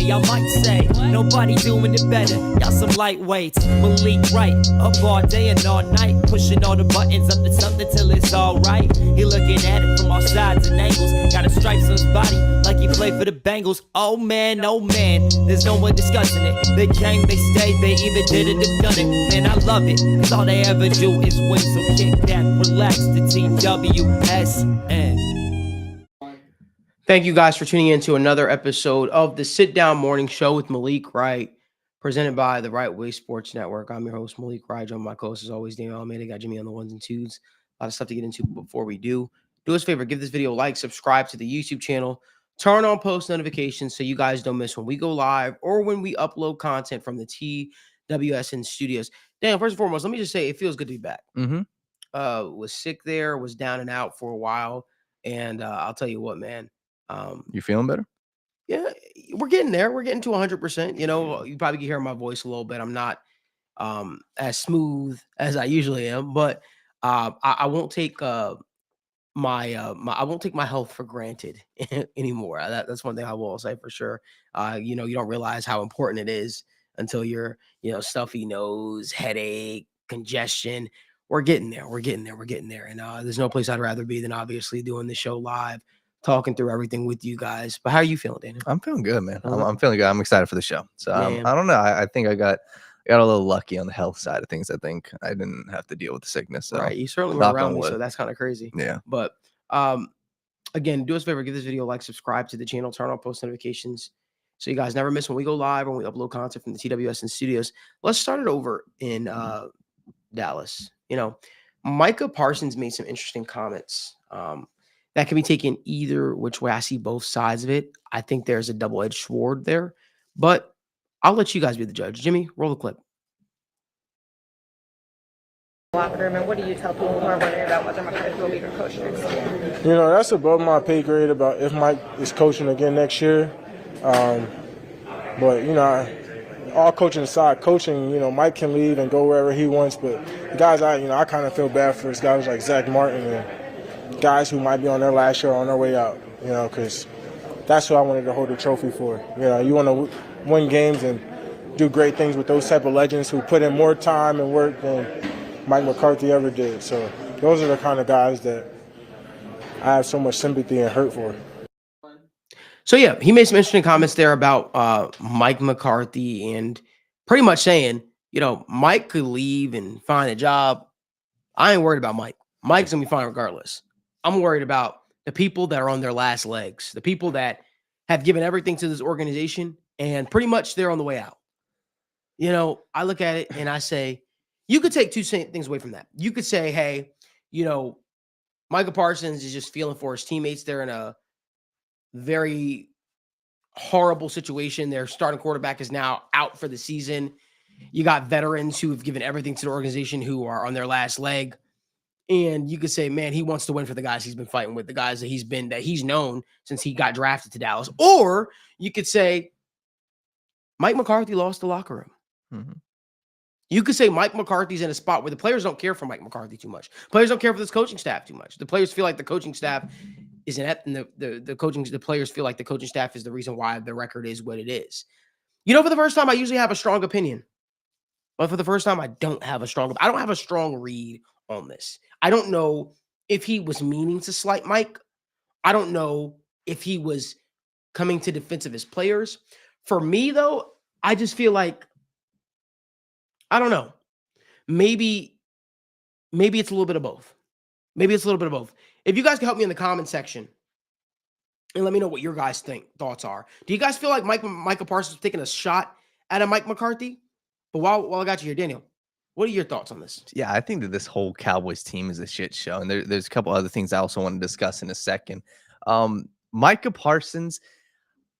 me, I might say. Nobody doing it better. Y'all some lightweights. Malik Wright, up all day and all night, pushing all the buttons up to something till it's alright. He looking at it from all sides and angles. Got a stripes on his body like he played for the Bengals. Oh man, there's no one discussing it. They came, they stayed, they either did it or done it. Man, I love it, cause all they ever do is win. So kick back, relax, the TWSN. Thank you guys for tuning in to another episode of the Sit Down Morning Show with Malik Wright, presented by the Right Way Sports Network. I'm your host, Malik Wright. Joined by my co-host, as always, Daniel Almeida. Got Jimmy on the ones and twos. A lot of stuff to get into before we do. Do us a favor, give this video a like, subscribe to the YouTube channel, turn on post notifications so you guys don't miss when we go live or when we upload content from the TWSN studios. Dan, first and foremost, let me just say it feels good to be back. Was sick there, was down and out for a while, and I'll tell you what, man. You feeling better? Yeah, we're getting there. We're getting to 100%. You know, you probably can hear my voice a little bit. I'm not as smooth as I usually am, but I won't take I won't take my health for granted anymore. That's one thing I will say for sure. You know, you don't realize how important it is until you're, stuffy nose, headache, congestion. We're getting there. We're getting there. And there's no place I'd rather be than obviously doing the show live, talking through everything with you guys. But how are you feeling, Daniel? I'm feeling good, man. I'm feeling good. I'm excited for the show. So Yeah. I don't know. I think I got a little lucky on the health side of things. I think I didn't have to deal with the sickness. So. Right. You certainly were around me, so that's kind of crazy. Yeah. But again, do us a favor, give this video a like, subscribe to the channel, turn on post notifications so you guys never miss when we go live or when we upload content from the TWSN studios. Let's start it over in Dallas. Micah Parsons made some interesting comments that can be taken either which way. I see both sides of it. I think there's a double-edged sword there, but I'll let you guys be the judge. Jimmy, roll the clip. Locker room, and what do you tell people who are worried about whether McCarthy will be your coach next year? That's above my pay grade about if Mike is coaching again next year. But all coaching aside, Mike can leave and go wherever he wants. But the guys, I kind of feel bad for guys like Zach Martin and guys who might be on their last year on their way out. Because that's who I wanted to hold the trophy for. You want to win games and do great things with those type of legends who put in more time and work than Mike McCarthy ever did. So those are the kind of guys that I have so much sympathy and hurt for. So, yeah, he made some interesting comments there about Mike McCarthy and pretty much saying, Mike could leave and find a job. I ain't worried about Mike. Mike's going to be fine regardless. I'm worried about the people that are on their last legs, the people that have given everything to this organization and pretty much they're on the way out. I look at it and I say, you could take two things away from that. You could say, hey, Micah Parsons is just feeling for his teammates. They're in a very horrible situation. Their starting quarterback is now out for the season. You got veterans who have given everything to the organization who are on their last leg. And you could say, man, he wants to win for the guys he's been fighting with, the guys that he's known since he got drafted to Dallas. Or you could say Mike McCarthy lost the locker room. Mm-hmm. You could say Mike McCarthy's in a spot where the players don't care for Mike McCarthy too much. Players don't care for this coaching staff too much. The players feel like the coaching staff is inept, and the players feel like the coaching staff is the reason why the record is what it is. For the first time, I usually have a strong opinion, but for the first time, I don't have a strong read on this. I don't know if he was meaning to slight Mike. I don't know if he was coming to defense of his players. For me, though, I just feel like, I don't know. Maybe it's a little bit of both. If you guys can help me in the comment section and let me know what your guys' thoughts are. Do you guys feel like Micah Parsons was taking a shot at Mike McCarthy? But while I got you here, Daniel, what are your thoughts on this? Yeah, I think that this whole Cowboys team is a shit show. And there's a couple other things I also want to discuss in a second. Micah Parsons,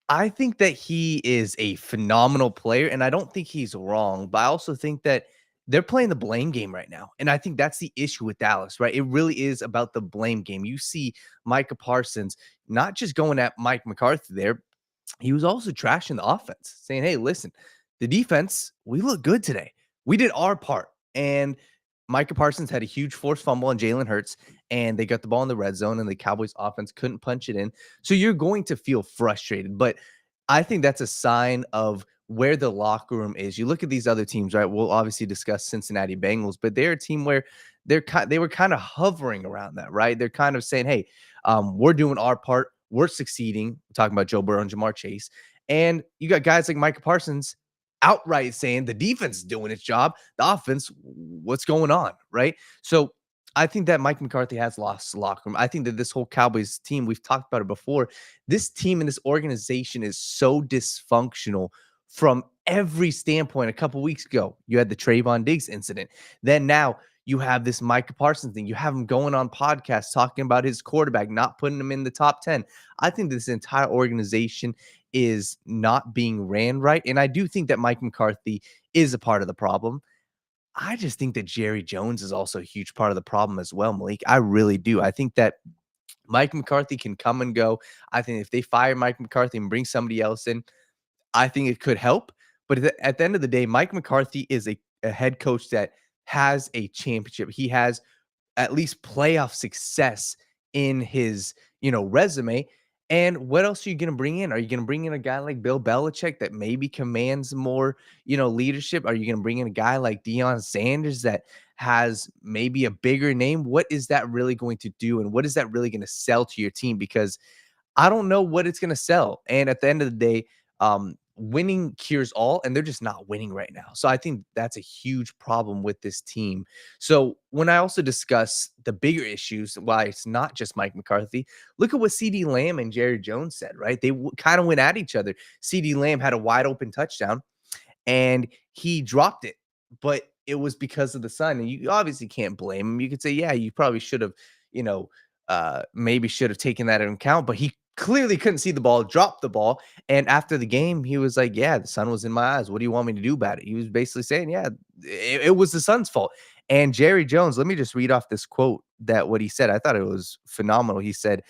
I think that he is a phenomenal player, and I don't think he's wrong, but I also think that they're playing the blame game right now. And I think that's the issue with Dallas, right? It really is about the blame game. You see Micah Parsons not just going at Mike McCarthy there. He was also trashing the offense, saying, hey, listen, the defense, we look good today. We did our part. And Micah Parsons had a huge forced fumble on Jalen Hurts, and they got the ball in the red zone, and the Cowboys offense couldn't punch it in. So you're going to feel frustrated. But I think that's a sign of where the locker room is. You look at these other teams, right? We'll obviously discuss Cincinnati Bengals, but they're a team where they were kind of hovering around that, right? They're kind of saying, "Hey, we're doing our part, we're succeeding." We're talking about Joe Burrow and Jamar Chase, and you got guys like Micah Parsons outright saying the defense is doing its job, the offense, what's going on, right? So I think that Mike McCarthy has lost the locker room. I think that this whole Cowboys team, we've talked about it before, this team and this organization is so dysfunctional from every standpoint. A couple weeks ago, you had the Trayvon Diggs incident. Then now you have this Micah Parsons thing. You have him going on podcasts talking about his quarterback, not putting him in the top 10. I think this entire organization is not being ran right. And I do think that Mike McCarthy is a part of the problem. I just think that Jerry Jones is also a huge part of the problem as well, Malik. I really do. I think that Mike McCarthy can come and go. I think if they fire Mike McCarthy and bring somebody else in, I think it could help. But at the end of the day, Mike McCarthy is a head coach that has a championship. He has at least playoff success in his, resume. And what else are you going to bring in? Are you going to bring in a guy like Bill Belichick that maybe commands more, leadership? Are you going to bring in a guy like Deion Sanders that has maybe a bigger name? What is that really going to do? And what is that really going to sell to your team? Because I don't know what it's going to sell. And at the end of the day, winning cures all, and they're just not winning right now. So I think that's a huge problem with this team. So when I also discuss the bigger issues, why it's not just Mike McCarthy, look at what CeeDee Lamb and Jerry Jones said, right? They kind of went at each other. CeeDee Lamb had a wide open touchdown and he dropped it, but it was because of the sun. And you obviously can't blame him. You could say, yeah, you probably should have, maybe should have taken that into account, but he clearly couldn't see the ball, dropped the ball. And after the game, he was like, yeah, the sun was in my eyes. What do you want me to do about it? He was basically saying, yeah, it was the sun's fault. And Jerry Jones, let me just read off this quote that what he said. I thought it was phenomenal. He said,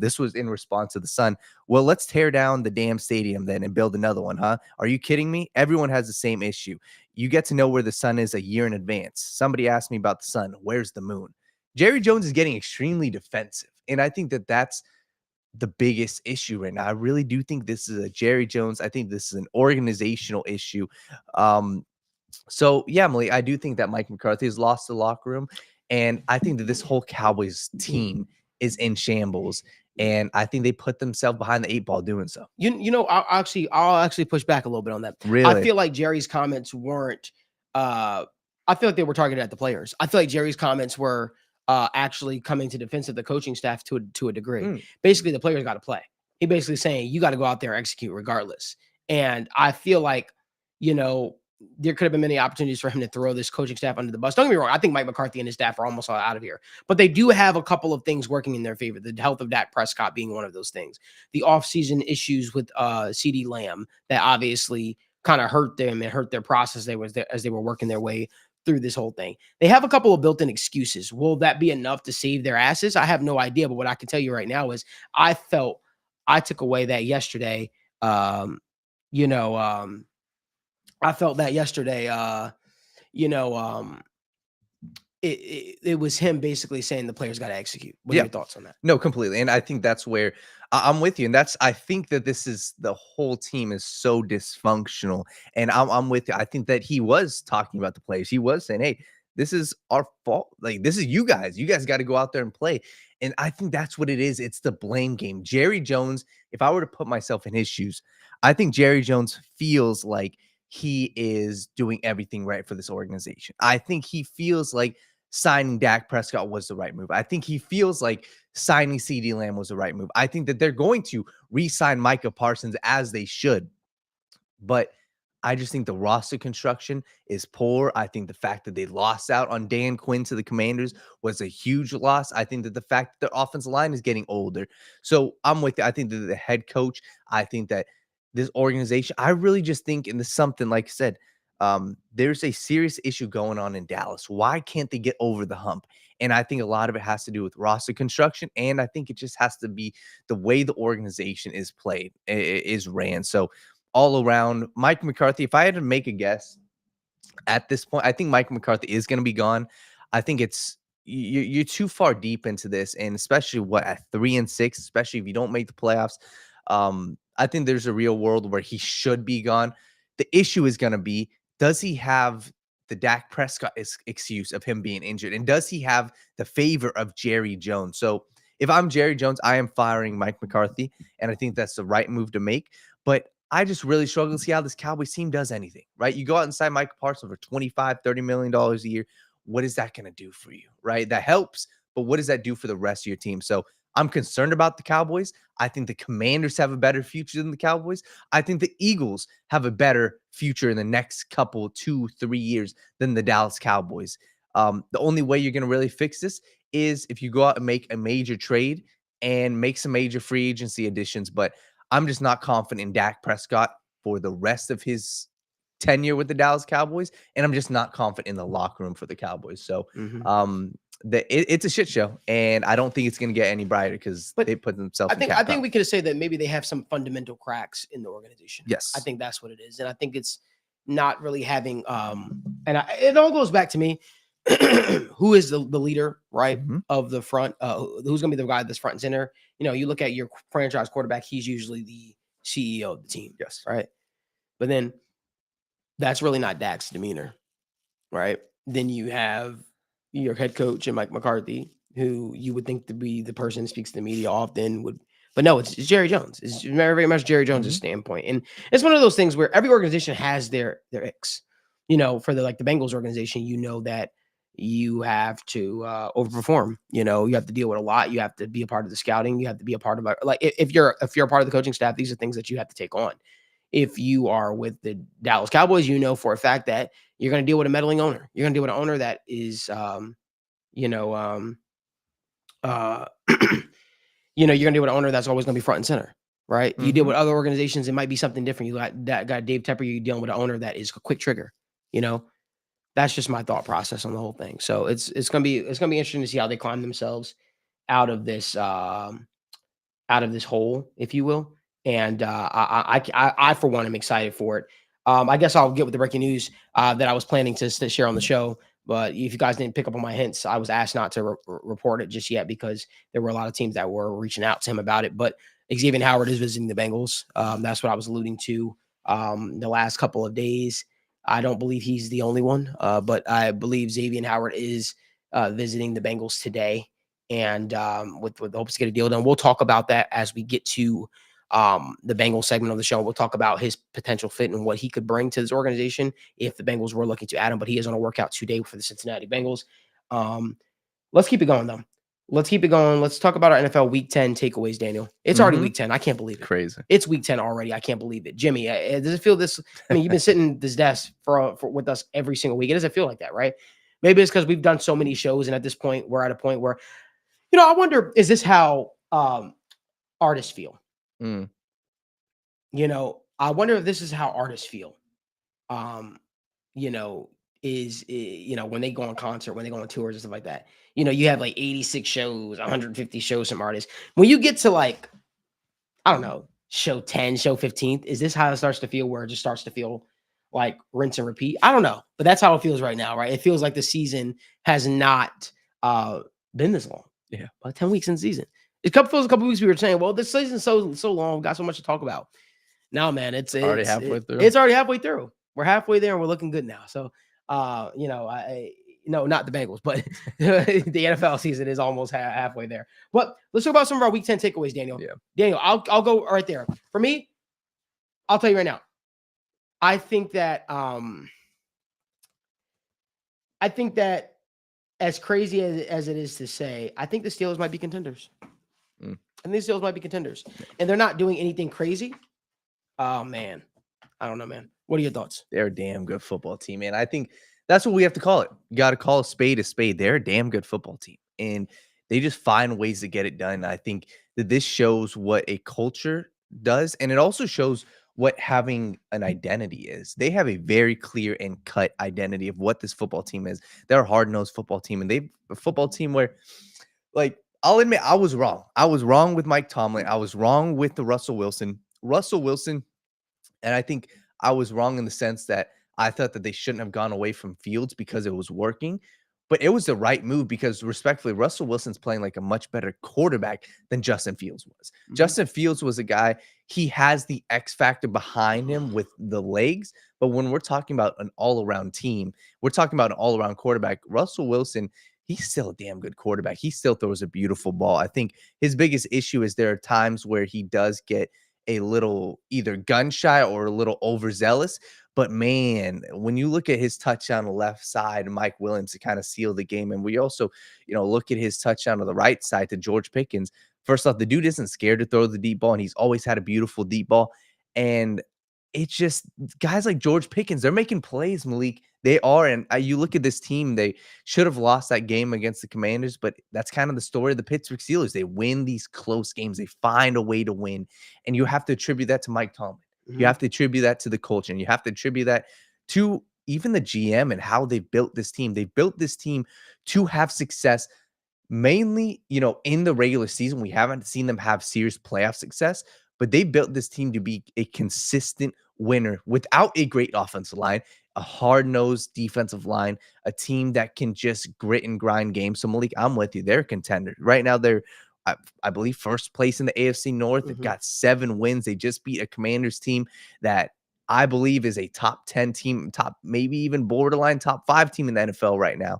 this was in response to the sun. Well, let's tear down the damn stadium then and build another one, huh? Are you kidding me? Everyone has the same issue. You get to know where the sun is a year in advance. Somebody asked me about the sun. Where's the moon? Jerry Jones is getting extremely defensive. And I think that that's the biggest issue right now. I really do think this is a Jerry Jones. I think this is an organizational issue. So yeah, Malik, I do think that Mike McCarthy has lost the locker room. And I think that this whole Cowboys team is in shambles. And I think they put themselves behind the 8 ball doing so. I'll actually push back a little bit on that. Really? I feel like Jerry's comments weren't I feel like they were targeted at the players. I feel like Jerry's comments were actually coming to defense of the coaching staff to a degree. Basically, the players got to play. He basically saying you got to go out there and execute regardless. And I feel like, there could have been many opportunities for him to throw this coaching staff under the bus. Don't get me wrong. I think Mike McCarthy and his staff are almost all out of here, but they do have a couple of things working in their favor. The health of Dak Prescott being one of those things. The offseason issues with CeeDee Lamb that obviously kind of hurt them and hurt their process as they were working their way through this whole thing. They have a couple of built-in excuses. Will that be enough to save their asses? I have no idea, but what I can tell you right now is I took away that yesterday. I felt that yesterday, it was him basically saying the players got to execute. What are your thoughts on that? No, completely. And I think that's where I'm with you. And I think that the whole team is so dysfunctional. And I'm with you. I think that he was talking about the players. He was saying, hey, this is our fault. Like, this is you guys. You guys got to go out there and play. And I think that's what it is. It's the blame game. Jerry Jones, if I were to put myself in his shoes, I think Jerry Jones feels like he is doing everything right for this organization. I think he feels like signing Dak Prescott was the right move. I think he feels like signing CeeDee Lamb was the right move. I think that they're going to re-sign Micah Parsons as they should. But I just think the roster construction is poor. I think the fact that they lost out on Dan Quinn to the Commanders was a huge loss. I think that the fact that the offensive line is getting older. So I'm with you. I think that the head coach, I think that this organization, I really just think in something, like I said, there's a serious issue going on in Dallas. Why can't they get over the hump? And I think a lot of it has to do with roster construction. And I think it just has to be the way the organization is played, is ran. So all around, Mike McCarthy, if I had to make a guess at this point, I think Mike McCarthy is going to be gone. I think you're too far deep into this. And especially at 3-6, especially if you don't make the playoffs, I think there's a real world where he should be gone. The issue is going to be, does he have the Dak Prescott excuse of him being injured? And does he have the favor of Jerry Jones? So if I'm Jerry Jones, I am firing Mike McCarthy, and I think that's the right move to make. But I just really struggle to see how this Cowboys team does anything, right? You go out and sign Micah Parsons for $25-30 million a year. What is that going to do for you, right? That helps, but what does that do for the rest of your team? So I'm concerned about the Cowboys. I think the Commanders have a better future than the Cowboys. I think the Eagles have a better future in the next couple, 2-3 years than the Dallas Cowboys. The only way you're going to really fix this is if you go out and make a major trade and make some major free agency additions. But I'm just not confident in Dak Prescott for the rest of his tenure with the Dallas Cowboys. And I'm just not confident in the locker room for the Cowboys. So it's a shit show. And I don't think it's going to get any brighter because they put themselves I think we could say that maybe they have some fundamental cracks in the organization. Yes. I think that's what it is. And I think it's not really having it all goes back to me. Who is the leader, right, of the front? Who's going to be the guy that's front and center? You know, you look at your franchise quarterback, he's usually the CEO of the team. Yes. Right. But then that's really not Dak's demeanor, right? Then you have your head coach and Mike McCarthy, who you would think to be the person who speaks to the media often but no, it's Jerry Jones. It's very, very much Jerry Jones' standpoint. And it's one of those things where every organization has their icks. You know, for the Bengals organization, you know that you have to overperform. You know, you have to deal with a lot. You have to be a part of the scouting. You have to be a part of if you're a part of the coaching staff, these are things that you have to take on. If you are with the Dallas Cowboys, you know for a fact that you're going to deal with a meddling owner. You're going to deal with an owner that is, you're going to deal with an owner that's always going to be front and center, right? You deal with other organizations, it might be something different. You got Dave Tepper, you're dealing with an owner that is a quick trigger, you know? That's just my thought process on the whole thing. So it's gonna be interesting to see how they climb themselves out of this hole, if you will. And I for one am excited for it. I guess I'll get with the breaking news that I was planning to share on the show. But if you guys didn't pick up on my hints, I was asked not to report it just yet because there were a lot of teams that were reaching out to him about it. But Xavier Howard is visiting the Bengals. That's what I was alluding to the last couple of days. I don't believe he's the only one, but I believe Xavier Howard is visiting the Bengals today, and with hopes to get a deal done. We'll talk about that as we get to the Bengals segment of the show. We'll talk about his potential fit and what he could bring to this organization if the Bengals were looking to add him, but he is on a workout today for the Cincinnati Bengals. Let's keep it going, though. Let's keep it going. Let's talk about our NFL Week 10 takeaways, Daniel. It's already Week 10. I can't believe it. Crazy. It's Week 10 already. I can't believe it. Jimmy, does it feel this? I mean, you've been sitting at this desk for with us every single week. It doesn't feel like that, right? Maybe it's because we've done so many shows, and at this point, we're at a point where, I wonder, is this how artists feel? I wonder if this is how artists feel. When they go on concert, when they go on tours and stuff like that, you have like 86 shows, 150 shows from artists. When you get to like, I don't know, show 10, show 15, is this how it starts to feel, where it just starts to feel like rinse and repeat? I don't know, but that's how it feels right now, right? It feels like the season has not been this long. Yeah. About 10 weeks in the season. It feels a couple weeks we were saying, well, this season's so long, we've got so much to talk about. No, man, it's already halfway through. It's already halfway through. We're halfway there and we're looking good now. So, not the Bengals, but the NFL season is almost halfway there. But let's talk about some of our Week 10 takeaways, Daniel. Yeah. Daniel, I'll go right there. For me, I'll tell you right now. I think that as crazy as it is to say, I think the Steelers might be contenders. I think the Steelers might be contenders. And they're not doing anything crazy. Oh, man. I don't know, man. What are your thoughts? They're a damn good football team, man. I think that's what we have to call it. You got to call a spade a spade. They're a damn good football team, and they just find ways to get it done. I think that this shows what a culture does, and it also shows what having an identity is. They have a very clear and cut identity of what this football team is. They're a hard-nosed football team, and they're a football team where, like, I'll admit I was wrong. I was wrong with Mike Tomlin. I was wrong with the Russell Wilson, and I think I was wrong in the sense that I thought that they shouldn't have gone away from Fields because it was working, but it was the right move because, respectfully, Russell Wilson's playing like a much better quarterback than Justin Fields was. Justin Fields was a guy, he has the X factor behind him with the legs. But when we're talking about an all-around team, we're talking about an all-around quarterback. Russell Wilson, he's still a damn good quarterback. He still throws a beautiful ball. I think his biggest issue is there are times where he does get a little either gun shy or a little overzealous. But man, when you look at his touchdown on the left side, Mike Williams to kind of seal the game, and we also, look at his touchdown on the right side to George Pickens. First off, the dude isn't scared to throw the deep ball, and he's always had a beautiful deep ball. And it's just guys like George Pickens, they're making plays, Malik. They are. And you look at this team, they should have lost that game against the Commanders, but that's kind of the story of the Pittsburgh Steelers. They win these close games. They find a way to win. And you have to attribute that to Mike Tomlin. You have to attribute that to the culture, and you have to attribute that to even the GM and how they built this team. They built this team to have success mainly, in the regular season. We haven't seen them have serious playoff success, but they built this team to be a consistent winner without a great offensive line, a hard-nosed defensive line, a team that can just grit and grind games. So, Malik, I'm with you. They're a contender. Right now, they're, I believe, first place in the AFC North. They've got 7 wins. They just beat a Commanders team that I believe is a top 10 team, maybe even borderline top 5 team in the NFL right now.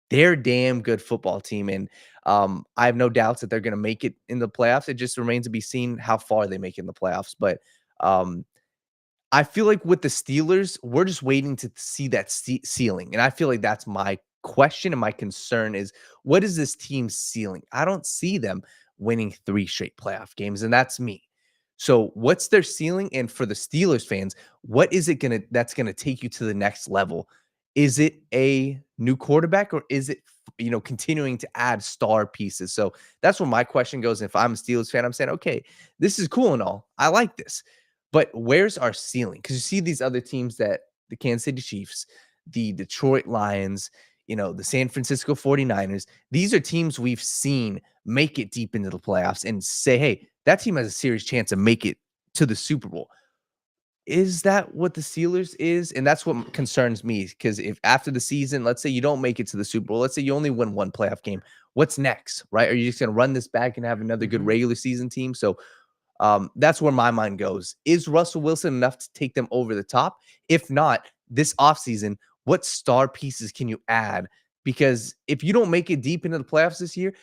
They're a damn good football team, and I have no doubts that they're going to make it in the playoffs. It just remains to be seen how far they make it in the playoffs. But I feel like with the Steelers, we're just waiting to see that ceiling, and I feel like that's my question and my concern is, what is this team's ceiling? I don't see them winning 3 straight playoff games, and that's me. So what's their ceiling? And for the Steelers fans, what is it that's gonna take you to the next level? Is it a new quarterback, or is it, continuing to add star pieces? So that's where my question goes. If I'm a Steelers fan, I'm saying, okay, this is cool and all. I like this, but where's our ceiling? Because you see these other teams, that the Kansas City Chiefs, the Detroit Lions, the San Francisco 49ers, these are teams we've seen make it deep into the playoffs and say, hey, that team has a serious chance to make it to the Super Bowl. Is that what the Steelers is? And that's what concerns me, because if after the season, let's say you don't make it to the Super Bowl, let's say you only win 1 playoff game, what's next, right? Are you just going to run this back and have another good regular season team? So that's where my mind goes. Is Russell Wilson enough to take them over the top? If not, this offseason, what star pieces can you add? Because if you don't make it deep into the playoffs this year,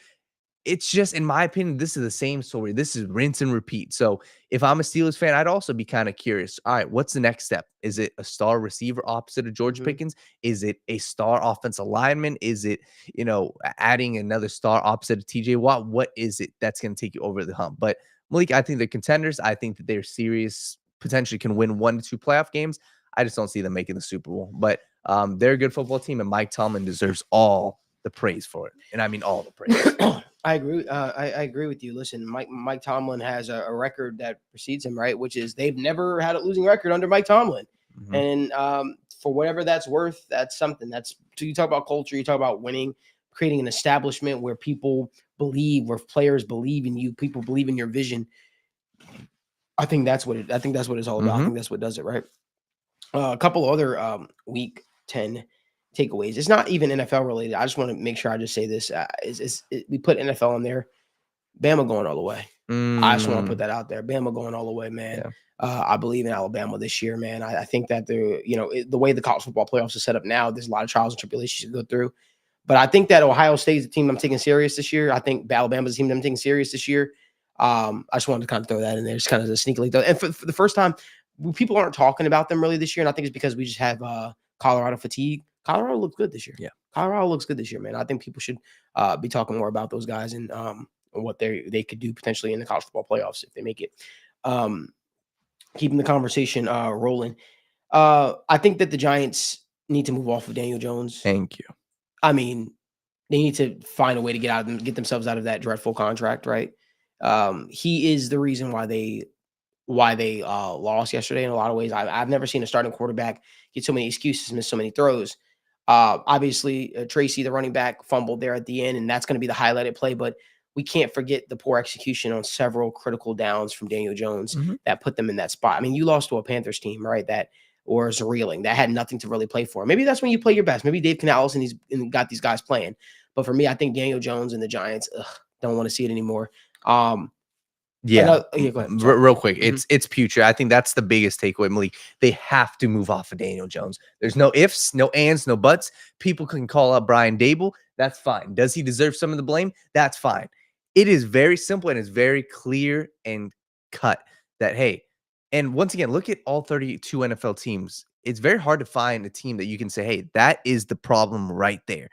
it's just, in my opinion, this is the same story. This is rinse and repeat. So if I'm a Steelers fan, I'd also be kind of curious. All right, what's the next step? Is it a star receiver opposite of George Pickens? Is it a star offensive lineman? Is it, adding another star opposite of TJ Watt? What is it that's going to take you over the hump? But Malik, I think they're contenders. I think that they're serious, potentially can win 1 to 2 playoff games. I just don't see them making the Super Bowl. But they're a good football team, and Mike Tomlin deserves all the praise for it. And I mean all the praise. I agree. I agree with you. Listen, Mike Tomlin has a record that precedes him, right? Which is they've never had a losing record under Mike Tomlin. And for whatever that's worth, that's something. So you talk about culture, you talk about winning, creating an establishment where people believe, where players believe in you, people believe in your vision. I think that's what it's all about. I think that's what does it, right? A couple other week 10 takeaways. It's not even NFL related. I just want to make sure I just say this. We put NFL in there. Bama going all the way. I just want to put that out there. Bama going all the way, man. Yeah. I believe in Alabama this year, man. I think that the way the college football playoffs are set up now, there's a lot of trials and tribulations to go through. But I think that Ohio State is the team I'm taking serious this year. I think Alabama's the team I'm taking serious this year. I just wanted to kind of throw that in there, just kind of a sneakily throw. And for the first time, people aren't talking about them really this year, and I think it's because we just have Colorado fatigue. Colorado looks good this year. Yeah, Colorado looks good this year, man. I think people should be talking more about those guys and what they could do potentially in the college football playoffs if they make it. Keeping the conversation rolling. I think that the Giants need to move off of Daniel Jones. Thank you. I mean, they need to find a way to get themselves out of that dreadful contract, right? He is the reason why they lost yesterday in a lot of ways. I've never seen a starting quarterback get so many excuses, miss so many throws. Obviously, Tracy, the running back, fumbled there at the end, and that's going to be the highlighted play. But we can't forget the poor execution on several critical downs from Daniel Jones that put them in that spot. I mean, you lost to a Panthers team, right, that was reeling, that had nothing to really play for. Maybe that's when you play your best. Maybe Dave Canales and got these guys playing. But for me, I think Daniel Jones and the Giants don't want to see it anymore. Yeah. Yeah, go ahead. Sorry. Real quick. It's future. I think that's the biggest takeaway, Malik. They have to move off of Daniel Jones. There's no ifs, no ands, no buts. People can call up Brian Dable. That's fine. Does he deserve some of the blame? That's fine. It is very simple and it's very clear and cut that, hey, and once again, look at all 32 NFL teams. It's very hard to find a team that you can say, hey, that is the problem right there.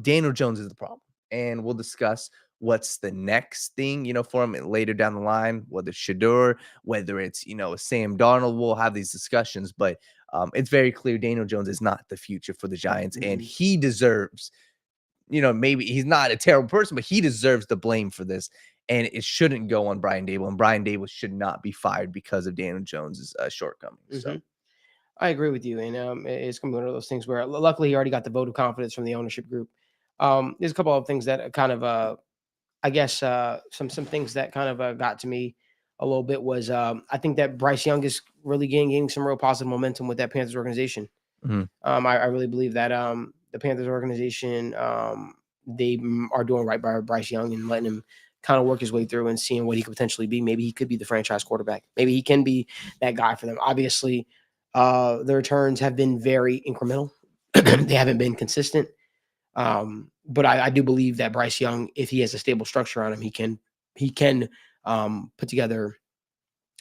Daniel Jones is the problem. And we'll discuss what's the next thing, for him later down the line, whether it's Shador, whether it's, Sam Darnold. We'll have these discussions, but it's very clear Daniel Jones is not the future for the Giants, and he deserves, maybe he's not a terrible person, but he deserves the blame for this, and it shouldn't go on Brian Dable, and Brian Dable should not be fired because of Daniel Jones's shortcomings. So. I agree with you, and it's going to be one of those things where luckily he already got the vote of confidence from the ownership group. There's a couple of things that kind of I guess some things that kind of got to me a little bit was I think that Bryce Young is really gaining some real positive momentum with that Panthers organization. I really believe that the Panthers organization, they are doing right by Bryce Young and letting him kind of work his way through and seeing what he could potentially be. Maybe he could be the franchise quarterback. Maybe he can be that guy for them. Obviously, the returns have been very incremental. They haven't been consistent. But I do believe that Bryce Young, if he has a stable structure on him, he can put together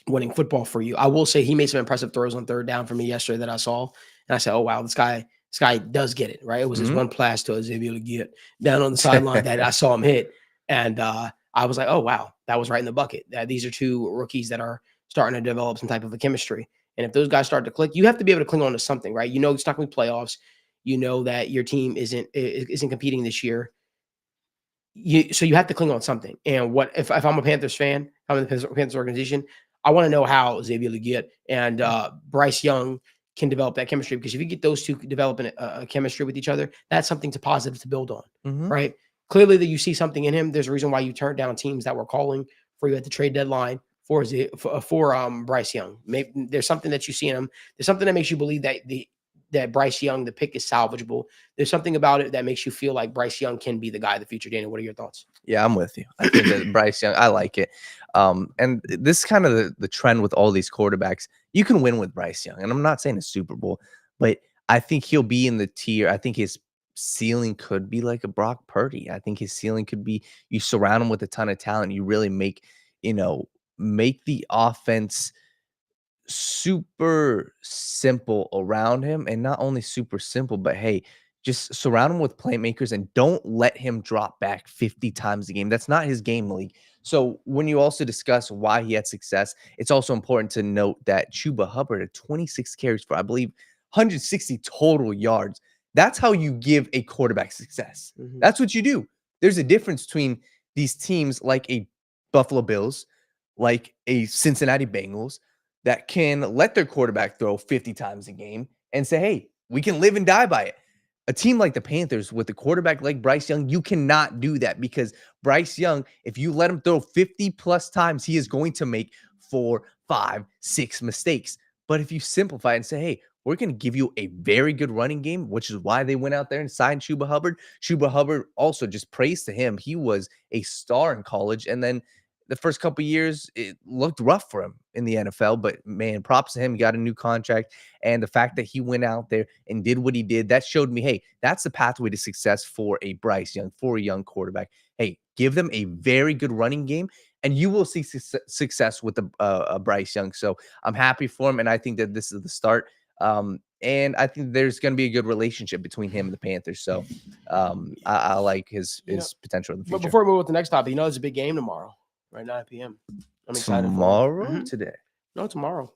winning football for you. I will say he made some impressive throws on third down for me yesterday that I saw, and I said, "Oh wow, this guy does get it right." It was his one pass to Xavier Leggett down on the sideline that I saw him hit, and I was like, "Oh wow, that was right in the bucket." These are two rookies that are starting to develop some type of a chemistry, and if those guys start to click, you have to be able to cling on to something, right? It's not going to be playoffs. You know that your team isn't competing this year. So you have to cling on something. And what if I'm a Panthers fan, I'm in the Panthers organization, I want to know how Xavier Leggett and Bryce Young can develop that chemistry, because if you get those two developing a chemistry with each other, that's something positive to build on, right? Clearly that you see something in him. There's a reason why you turned down teams that were calling for you at the trade deadline for Bryce Young. Maybe there's something that you see in him. There's something that makes you believe that Bryce Young, the pick, is salvageable. There's something about it that makes you feel like Bryce Young can be the guy of the future. Daniel, what are your thoughts? Yeah, I'm with you. I think that Bryce Young, I like it. And this is kind of the trend with all these quarterbacks. You can win with Bryce Young. And I'm not saying a Super Bowl, but I think he'll be in the tier. I think his ceiling could be like a Brock Purdy. I think his ceiling could be, you surround him with a ton of talent. You really make the offense super simple around him, and not only super simple, but hey, just surround him with playmakers and don't let him drop back 50 times a game. That's not his game, Malik. So when you also discuss why he had success, it's also important to note that Chuba Hubbard had 26 carries for, I believe, 160 total yards. That's how you give a quarterback success. That's what you do. There's a difference between these teams like a Buffalo Bills, like a Cincinnati Bengals, that can let their quarterback throw 50 times a game and say, hey, we can live and die by it. A team like the Panthers with a quarterback like Bryce Young, you cannot do that, because Bryce Young, if you let him throw 50 plus times, he is going to make 4, 5, 6 mistakes. But if you simplify it and say, hey, we're going to give you a very good running game, which is why they went out there and signed Chuba Hubbard. Chuba Hubbard, also just praise to him. He was a star in college, and then the first couple of years, it looked rough for him in the NFL, but man, props to him. He got a new contract. And the fact that he went out there and did what he did, that showed me, hey, that's the pathway to success for a Bryce Young, for a young quarterback. Hey, give them a very good running game, and you will see success with a Bryce Young. So I'm happy for him, and I think that this is the start. And I think there's going to be a good relationship between him and the Panthers. So I like his potential in the future. But before we move on to the next topic, it's a big game tomorrow. Right, 9 p.m. I'm excited. Tomorrow? Today? No, tomorrow.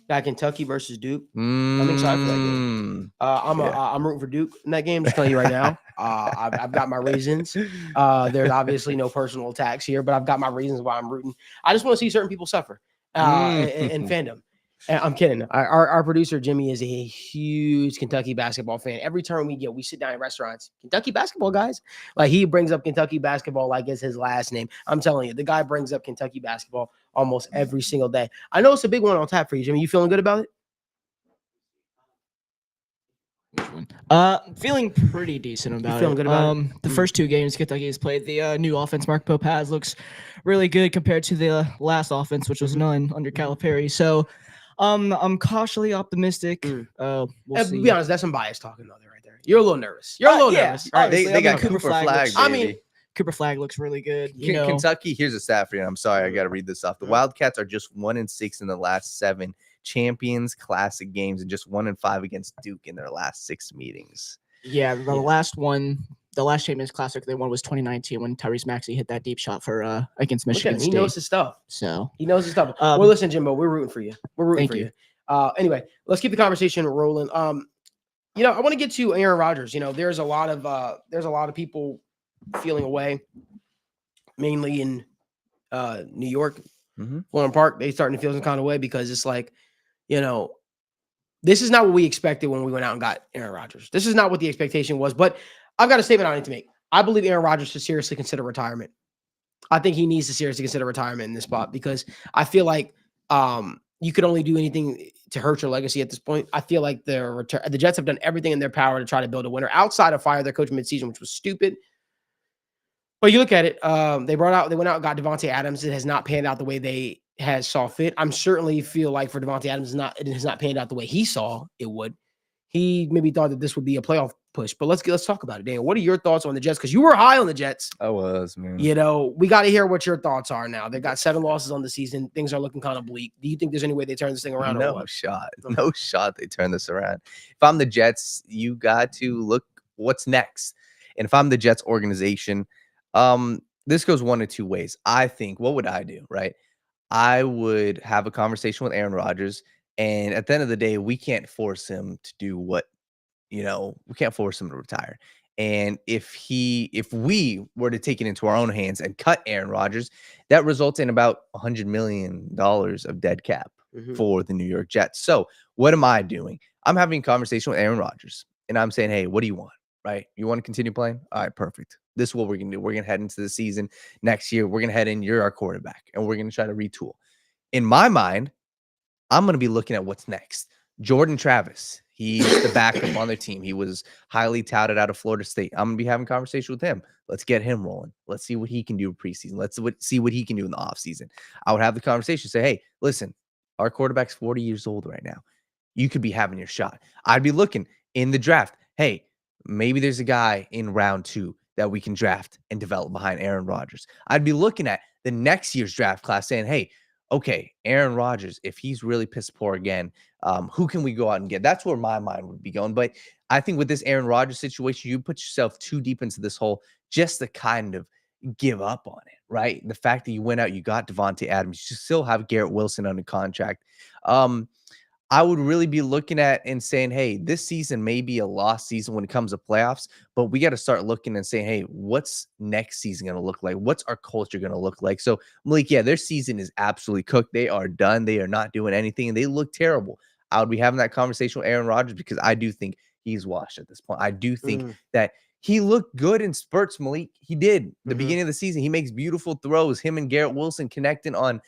Got Kentucky versus Duke. I'm excited for that game. I'm rooting for Duke in that game. Just telling you right now. I've got my reasons. There's obviously no personal attacks here, but I've got my reasons why I'm rooting. I just want to see certain people suffer in fandom. I'm kidding. Our producer, Jimmy, is a huge Kentucky basketball fan. Every turn we sit down in restaurants, Kentucky basketball guys. Like, he brings up Kentucky basketball like it's his last name. I'm telling you, the guy brings up Kentucky basketball almost every single day. I know it's a big one on tap for you, Jimmy. You feeling good about it? Feeling pretty decent about feeling it. good about it? The first 2 games Kentucky has played, the new offense Mark Pope has looks really good compared to the last offense, which was none under Calipari. So, I'm cautiously optimistic. We'll see. Be honest, that's some bias talking though, right there. You're a little nervous. You're a little nervous, right? obviously. They I mean, got Cooper Flag, looks- baby. I mean, Cooper Flag looks really good. You know, Kentucky, here's a stat for you. I'm sorry, I got to read this off. The Wildcats are just 1-6 in the last 7 Champions Classic games and just 1-5 against Duke in their last 6 meetings. yeah, the last Champions Classic they won was 2019 when Tyrese Maxey hit that deep shot for against look at Michigan him. He State. knows his stuff. So He knows his stuff. Um, Well, listen, Jimbo, we're rooting for you. We're rooting Thank for you. you. Anyway, let's keep the conversation rolling. I want to get to Aaron Rodgers. There's a lot of people feeling away, mainly in New York, Florham Park. They starting to feel some kind of way because it's like, this is not what we expected when we went out and got Aaron Rodgers. This is not what the expectation was. But I've got a statement I need to make. I believe Aaron Rodgers should seriously consider retirement. I think he needs to seriously consider retirement in this spot because I feel like you could only do anything to hurt your legacy at this point. I feel like the Jets have done everything in their power to try to build a winner outside of fire their coach midseason, which was stupid. But you look at it, they went out and got Devontae Adams. It has not panned out the way they saw fit. I'm certainly feel like for Devontae Adams, it has not panned out the way he saw it would. He maybe thought that this would be a playoff push, but let's talk about it, Daniel. What are your thoughts on the Jets? Because you were high on the Jets. I was, man. We got to hear what your thoughts are now. They've got 7 losses on the season. Things are looking kind of bleak. Do you think there's any way they turn this thing around? No shot. No shot they turn this around. If I'm the Jets, you got to look what's next. And if I'm the Jets organization, this goes one of 2 ways. I think, what would I do, right? I would have a conversation with Aaron Rodgers. And at the end of the day, we can't force him to do what, we can't force him to retire. And if we were to take it into our own hands and cut Aaron Rodgers, that results in about $100 million of dead cap for the New York Jets. So what am I doing? I'm having a conversation with Aaron Rodgers and I'm saying, hey, what do you want? Right? You want to continue playing? All right, perfect. This is what we're going to do. We're going to head into the season next year. We're going to head in. You're our quarterback and we're going to try to retool. In my mind, I'm going to be looking at what's next. Jordan Travis, he's the backup on their team. He was highly touted out of Florida State. I'm going to be having a conversation with him. Let's get him rolling. Let's see what he can do in preseason. Let's see what he can do in the offseason. I would have the conversation, say, hey, listen, our quarterback's 40 years old right now. You could be having your shot. I'd be looking in the draft. Hey, maybe there's a guy in round 2 that we can draft and develop behind Aaron Rodgers. I'd be looking at the next year's draft class saying, hey, okay, Aaron Rodgers, if he's really piss poor again, who can we go out and get? That's where my mind would be going. But I think with this Aaron Rodgers situation, you put yourself too deep into this hole just to kind of give up on it, right? The fact that you went out, you got Devontae Adams, you still have Garrett Wilson under contract. I would really be looking at and saying, hey, this season may be a lost season when it comes to playoffs, but we got to start looking and saying, hey, what's next season going to look like? What's our culture going to look like? So, Malik, yeah, their season is absolutely cooked. They are done. They are not doing anything, and they look terrible. I would be having that conversation with Aaron Rodgers because I do think he's washed at this point. I do think that he looked good in spurts, Malik. He did. The beginning of the season, he makes beautiful throws. Him and Garrett Wilson connecting on,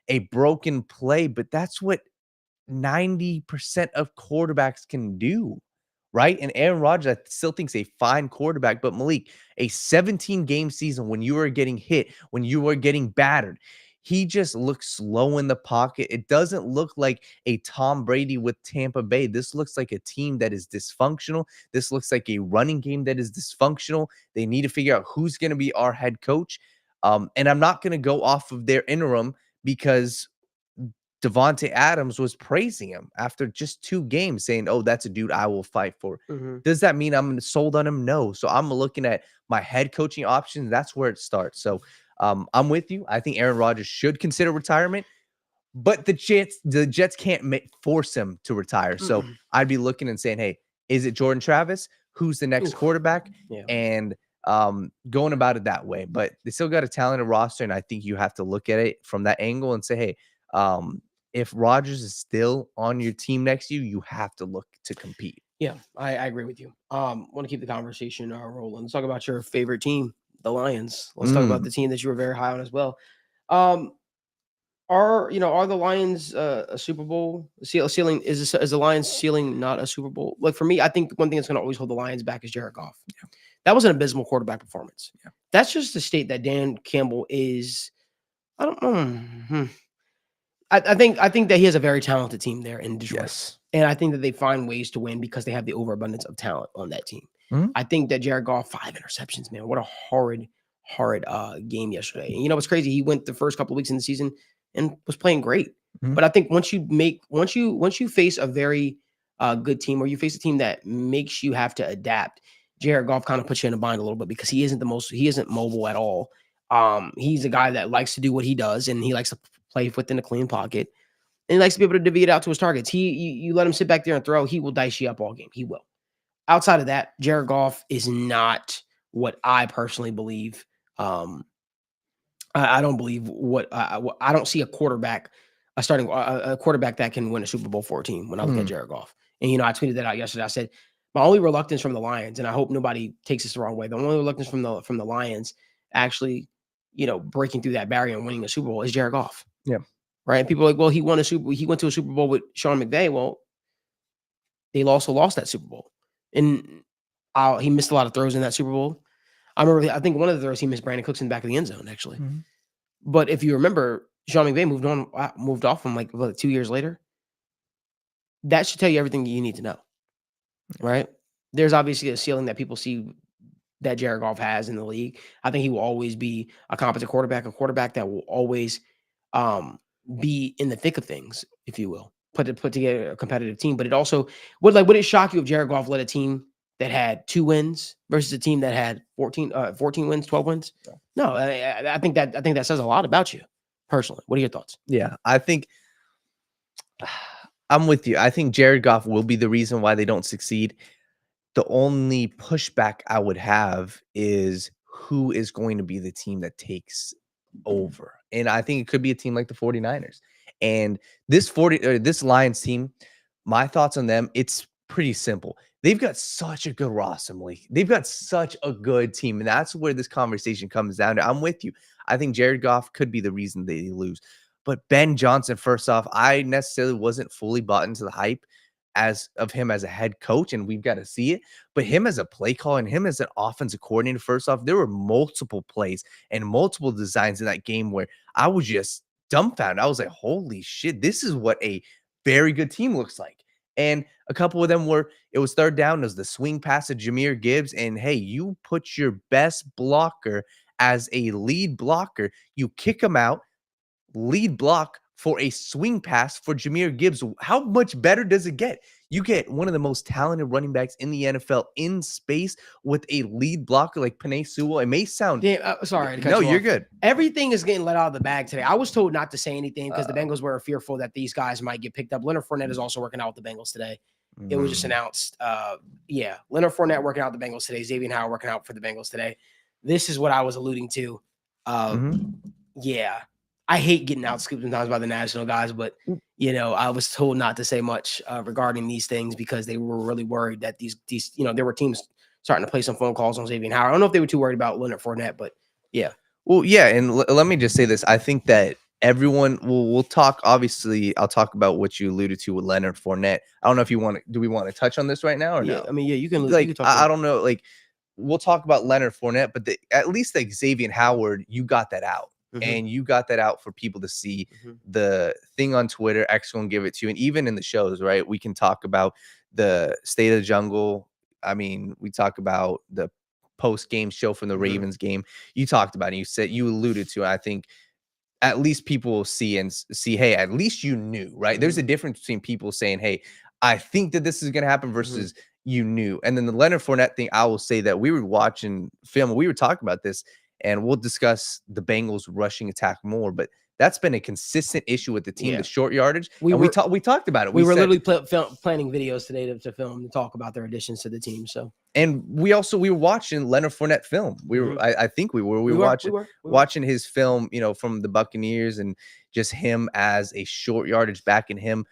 a broken play, but that's what 90% of quarterbacks can do, right? And Aaron Rodgers, I still think is a fine quarterback, but Malik, a 17-game season when you are getting hit, when you are getting battered, he just looks slow in the pocket. It doesn't look like a Tom Brady with Tampa Bay. This looks like a team that is dysfunctional. This looks like a running game that is dysfunctional. They need to figure out who's going to be our head coach. And I'm not going to go off of their interim because Devontae Adams was praising him after just 2 games, saying, oh, that's a dude I will fight for. Does that mean I'm sold on him? No. So I'm looking at my head coaching options. That's where it starts. So I'm with you. I think Aaron Rodgers should consider retirement, but the Jets can't force him to retire. So I'd be looking and saying, hey, is it Jordan Travis? Who's the next quarterback? Yeah. And going about it that way. But they still got a talented roster, and I think you have to look at it from that angle and say, hey, if Rodgers is still on your team next year, you have to look to compete. Yeah, I agree with you. Want to keep the conversation rolling. Let's talk about your favorite team, the Lions. Let's talk about the team that you were very high on as well. Are are the Lions a Super Bowl ceiling? Is the Lions ceiling not a Super Bowl? Like for me, I think one thing that's going to always hold the Lions back is Jared Goff. Yeah. That was an abysmal quarterback performance. Yeah. That's just the state that Dan Campbell is. I don't know. I think that he has a very talented team there in Detroit. Yes. And I think that they find ways to win because they have the overabundance of talent on that team. Mhm. I think that Jared Goff, 5 interceptions, man. What a horrid game yesterday. And you know what's crazy? He went the first couple of weeks in the season and was playing great. Mhm. But I think once you face a very good team, or you face a team that makes you have to adapt, Jared Goff kind of puts you in a bind a little bit because he isn't mobile at all. He's a guy that likes to do what he does, and he likes to play within a clean pocket. And he likes to be able to divvy it out to his targets. You let him sit back there and throw, he will dice you up all game. He will. Outside of that, Jared Goff is not what I personally believe. I don't believe I don't see a quarterback that can win a Super Bowl 14 when I look at Jared Goff. And I tweeted that out yesterday. I said my only reluctance from the Lions, and I hope nobody takes this the wrong way. The only reluctance from the Lions actually, breaking through that barrier and winning a Super Bowl is Jared Goff. Yeah. Right. And people are like, well, he went to a Super Bowl with Sean McVay. Well, they also lost that Super Bowl. And he missed a lot of throws in that Super Bowl. I think one of the throws he missed Brandon Cooks in the back of the end zone, actually. Mm-hmm. But if you remember, Sean McVay moved off from 2 years later. That should tell you everything you need to know, right? There's obviously a ceiling that people see that Jared Goff has in the league. I think he will always be a competent quarterback, a quarterback that will always be in the thick of things, if you will, put together a competitive team. But it also would it shock you if Jared Goff led a team that had 2 wins versus a team that had 14 wins, 12 wins? No, I think that says a lot about you personally. What are your thoughts? Yeah, I think I'm with you. I think Jared Goff will be the reason why they don't succeed. The only pushback I would have is who is going to be the team that takes over. And I think it could be a team like the 49ers. And this Lions team, my thoughts on them, it's pretty simple. They've got such a good roster, Malik. They've got such a good team. And that's where this conversation comes down to. I'm with you. I think Jared Goff could be the reason they lose. But Ben Johnson, first off, I necessarily wasn't fully bought into the hype of him as a head coach, and we've got to see it. But him as a play caller and him as an offensive coordinator, first off, there were multiple plays and multiple designs in that game where I was just dumbfounded. I was like, holy shit, this is what a very good team looks like. And a couple of them it was third down. It was the swing pass to Jahmyr Gibbs. And hey, you put your best blocker as a lead blocker. You kick him out, lead block for a swing pass for Jahmyr Gibbs. How much better does it get? You get one of the most talented running backs in the NFL in space with a lead blocker like Penei Sewell. It may sound... sorry. No, you're good. Everything is getting let out of the bag today. I was told not to say anything because the Bengals were fearful that these guys might get picked up. Leonard Fournette is also working out with the Bengals today. It was just announced. Leonard Fournette working out with the Bengals today. Xavier Howard working out for the Bengals today. This is what I was alluding to. Yeah. I hate getting out scooped sometimes by the national guys, but I was told not to say much regarding these things because they were really worried that these there were teams starting to play some phone calls on Xavier Howard. I don't know if they were too worried about Leonard Fournette, but yeah. Well, yeah, and let me just say this. I think that everyone we'll talk. Obviously, I'll talk about what you alluded to with Leonard Fournette. I don't know if you want to. Do we want to touch on this right now or no? I mean, you can. Like, you can talk I don't know. Like, we'll talk about Leonard Fournette, but at least like Xavier Howard, you got that out. And you got that out for people to see. The thing on Twitter, X gonna give it to you. And even in the shows, right? We can talk about the State of the Jungle. I mean, we talk about the post-game show from the Ravens game. You talked about it. You alluded to it. I think at least people will see, hey, at least you knew, right? There's a difference between people saying, hey, I think that this is gonna happen versus you knew. And then the Leonard Fournette thing, I will say that we were watching film. We were talking about this. And we'll discuss the Bengals rushing attack more, but that's been a consistent issue with the team, the short yardage. We talked about it. We were literally planning videos today to film to talk about their additions to the team. So, and we were watching Leonard Fournette film. We were, I think we were watching his film, from the Buccaneers and just him as a short yardage back and him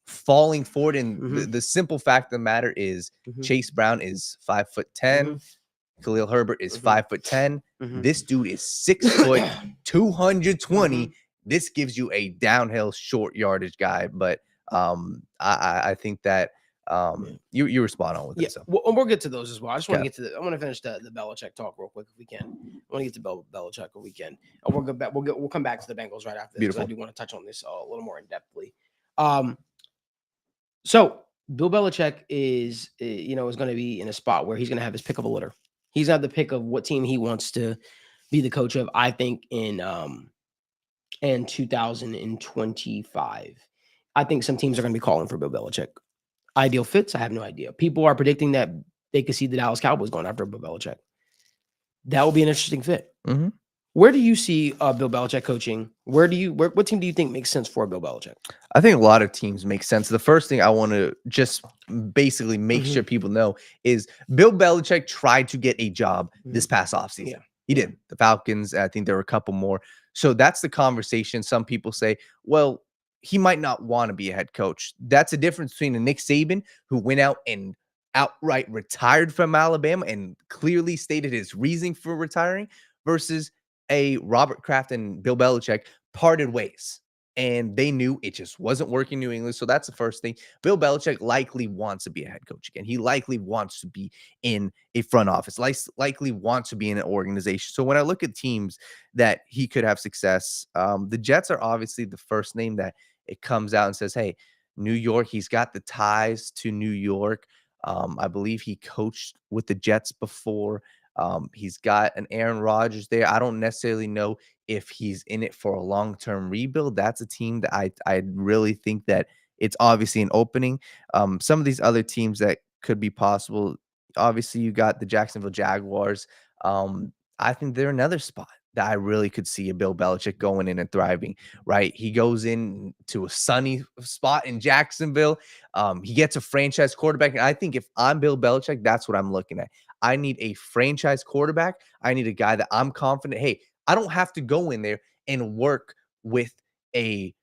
falling forward. And the simple fact of the matter is Chase Brown is 5'10". Khalil Herbert is 5'10". This dude is 6 foot, 220, This gives you a downhill short yardage guy, but I think that you were spot on with Yeah, it. So we'll get to those as well. I just want to Okay. get to I want to finish the Belichick talk real quick if we can. I want to get to Belichick if we can. And we'll go back. We'll come back to the Bengals right after this because I Beautiful. do want to touch on this a little more in depthly. So Bill Belichick is is going to be in a spot where he's going to have his pick of a litter. He's got the pick of what team he wants to be the coach of. I think in 2025, I think some teams are going to be calling for Bill Belichick. Ideal fits, I have no idea. People are predicting that they could see the Dallas Cowboys going after Bill Belichick. That will be an interesting fit. Mm-hmm. Where do you see Bill Belichick coaching? What team do you think makes sense for Bill Belichick? I think a lot of teams make sense. The first thing I want to just basically make sure people know is Bill Belichick tried to get a job this past offseason. Yeah. He did. The Falcons, I think there were a couple more. So that's the conversation. Some people say, well, he might not want to be a head coach. That's a difference between a Nick Saban who went out and outright retired from Alabama and clearly stated his reasoning for retiring versus a Robert Kraft and Bill Belichick parted ways. And they knew it just wasn't working in New England. So that's the first thing. Bill Belichick likely wants to be a head coach again. He likely wants to be in a front office, likely wants to be in an organization. So when I look at teams that he could have success, the Jets are obviously the first name that it comes out and says, hey, New York, he's got the ties to New York. I believe he coached with the Jets before. He's got an Aaron Rodgers there. I don't necessarily know if he's in it for a long-term rebuild. That's a team that I really think that it's obviously an opening. Some of these other teams that could be possible, obviously you got the Jacksonville Jaguars. I think they're another spot that I really could see a Bill Belichick going in and thriving, right? He goes in to a sunny spot in Jacksonville. He gets a franchise quarterback. And I think if I'm Bill Belichick, that's what I'm looking at. I need a franchise quarterback. I need a guy that I'm confident, hey, I don't have to go in there and work with a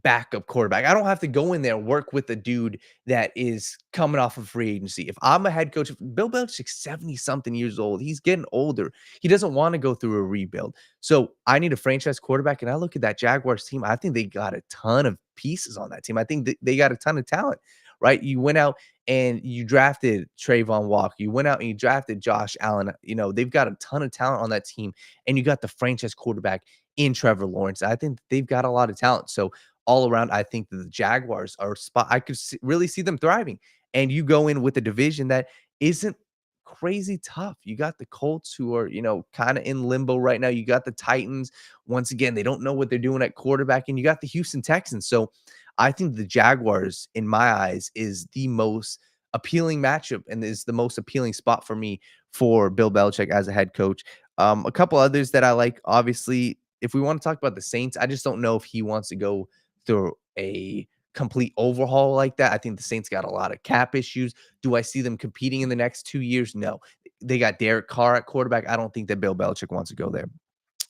backup quarterback. I don't have to go in there and work with a dude that is coming off of free agency. If I'm a head coach, Bill Belichick's 70-something years old. He's getting older. He doesn't want to go through a rebuild. So I need a franchise quarterback. And I look at that Jaguars team. I think they got a ton of pieces on that team. I think they got a ton of talent, right? You went out and you drafted Trayvon Walker. You went out and you drafted Josh Allen. They've got a ton of talent on that team. And you got the franchise quarterback in Trevor Lawrence. I think they've got a lot of talent. So all around, I think that the Jaguars are a spot I could really see them thriving. And you go in with a division that isn't crazy tough. You got the Colts who are, kind of in limbo right now. You got the Titans. Once again, they don't know what they're doing at quarterback. And you got the Houston Texans. So I think the Jaguars, in my eyes, is the most appealing matchup and is the most appealing spot for me for Bill Belichick as a head coach. A couple others that I like, obviously, if we want to talk about the Saints, I just don't know if he wants to go through a complete overhaul like that. I think the Saints got a lot of cap issues. Do I see them competing in the next 2 years? No. They got Derek Carr at quarterback. I don't think that Bill Belichick wants to go there.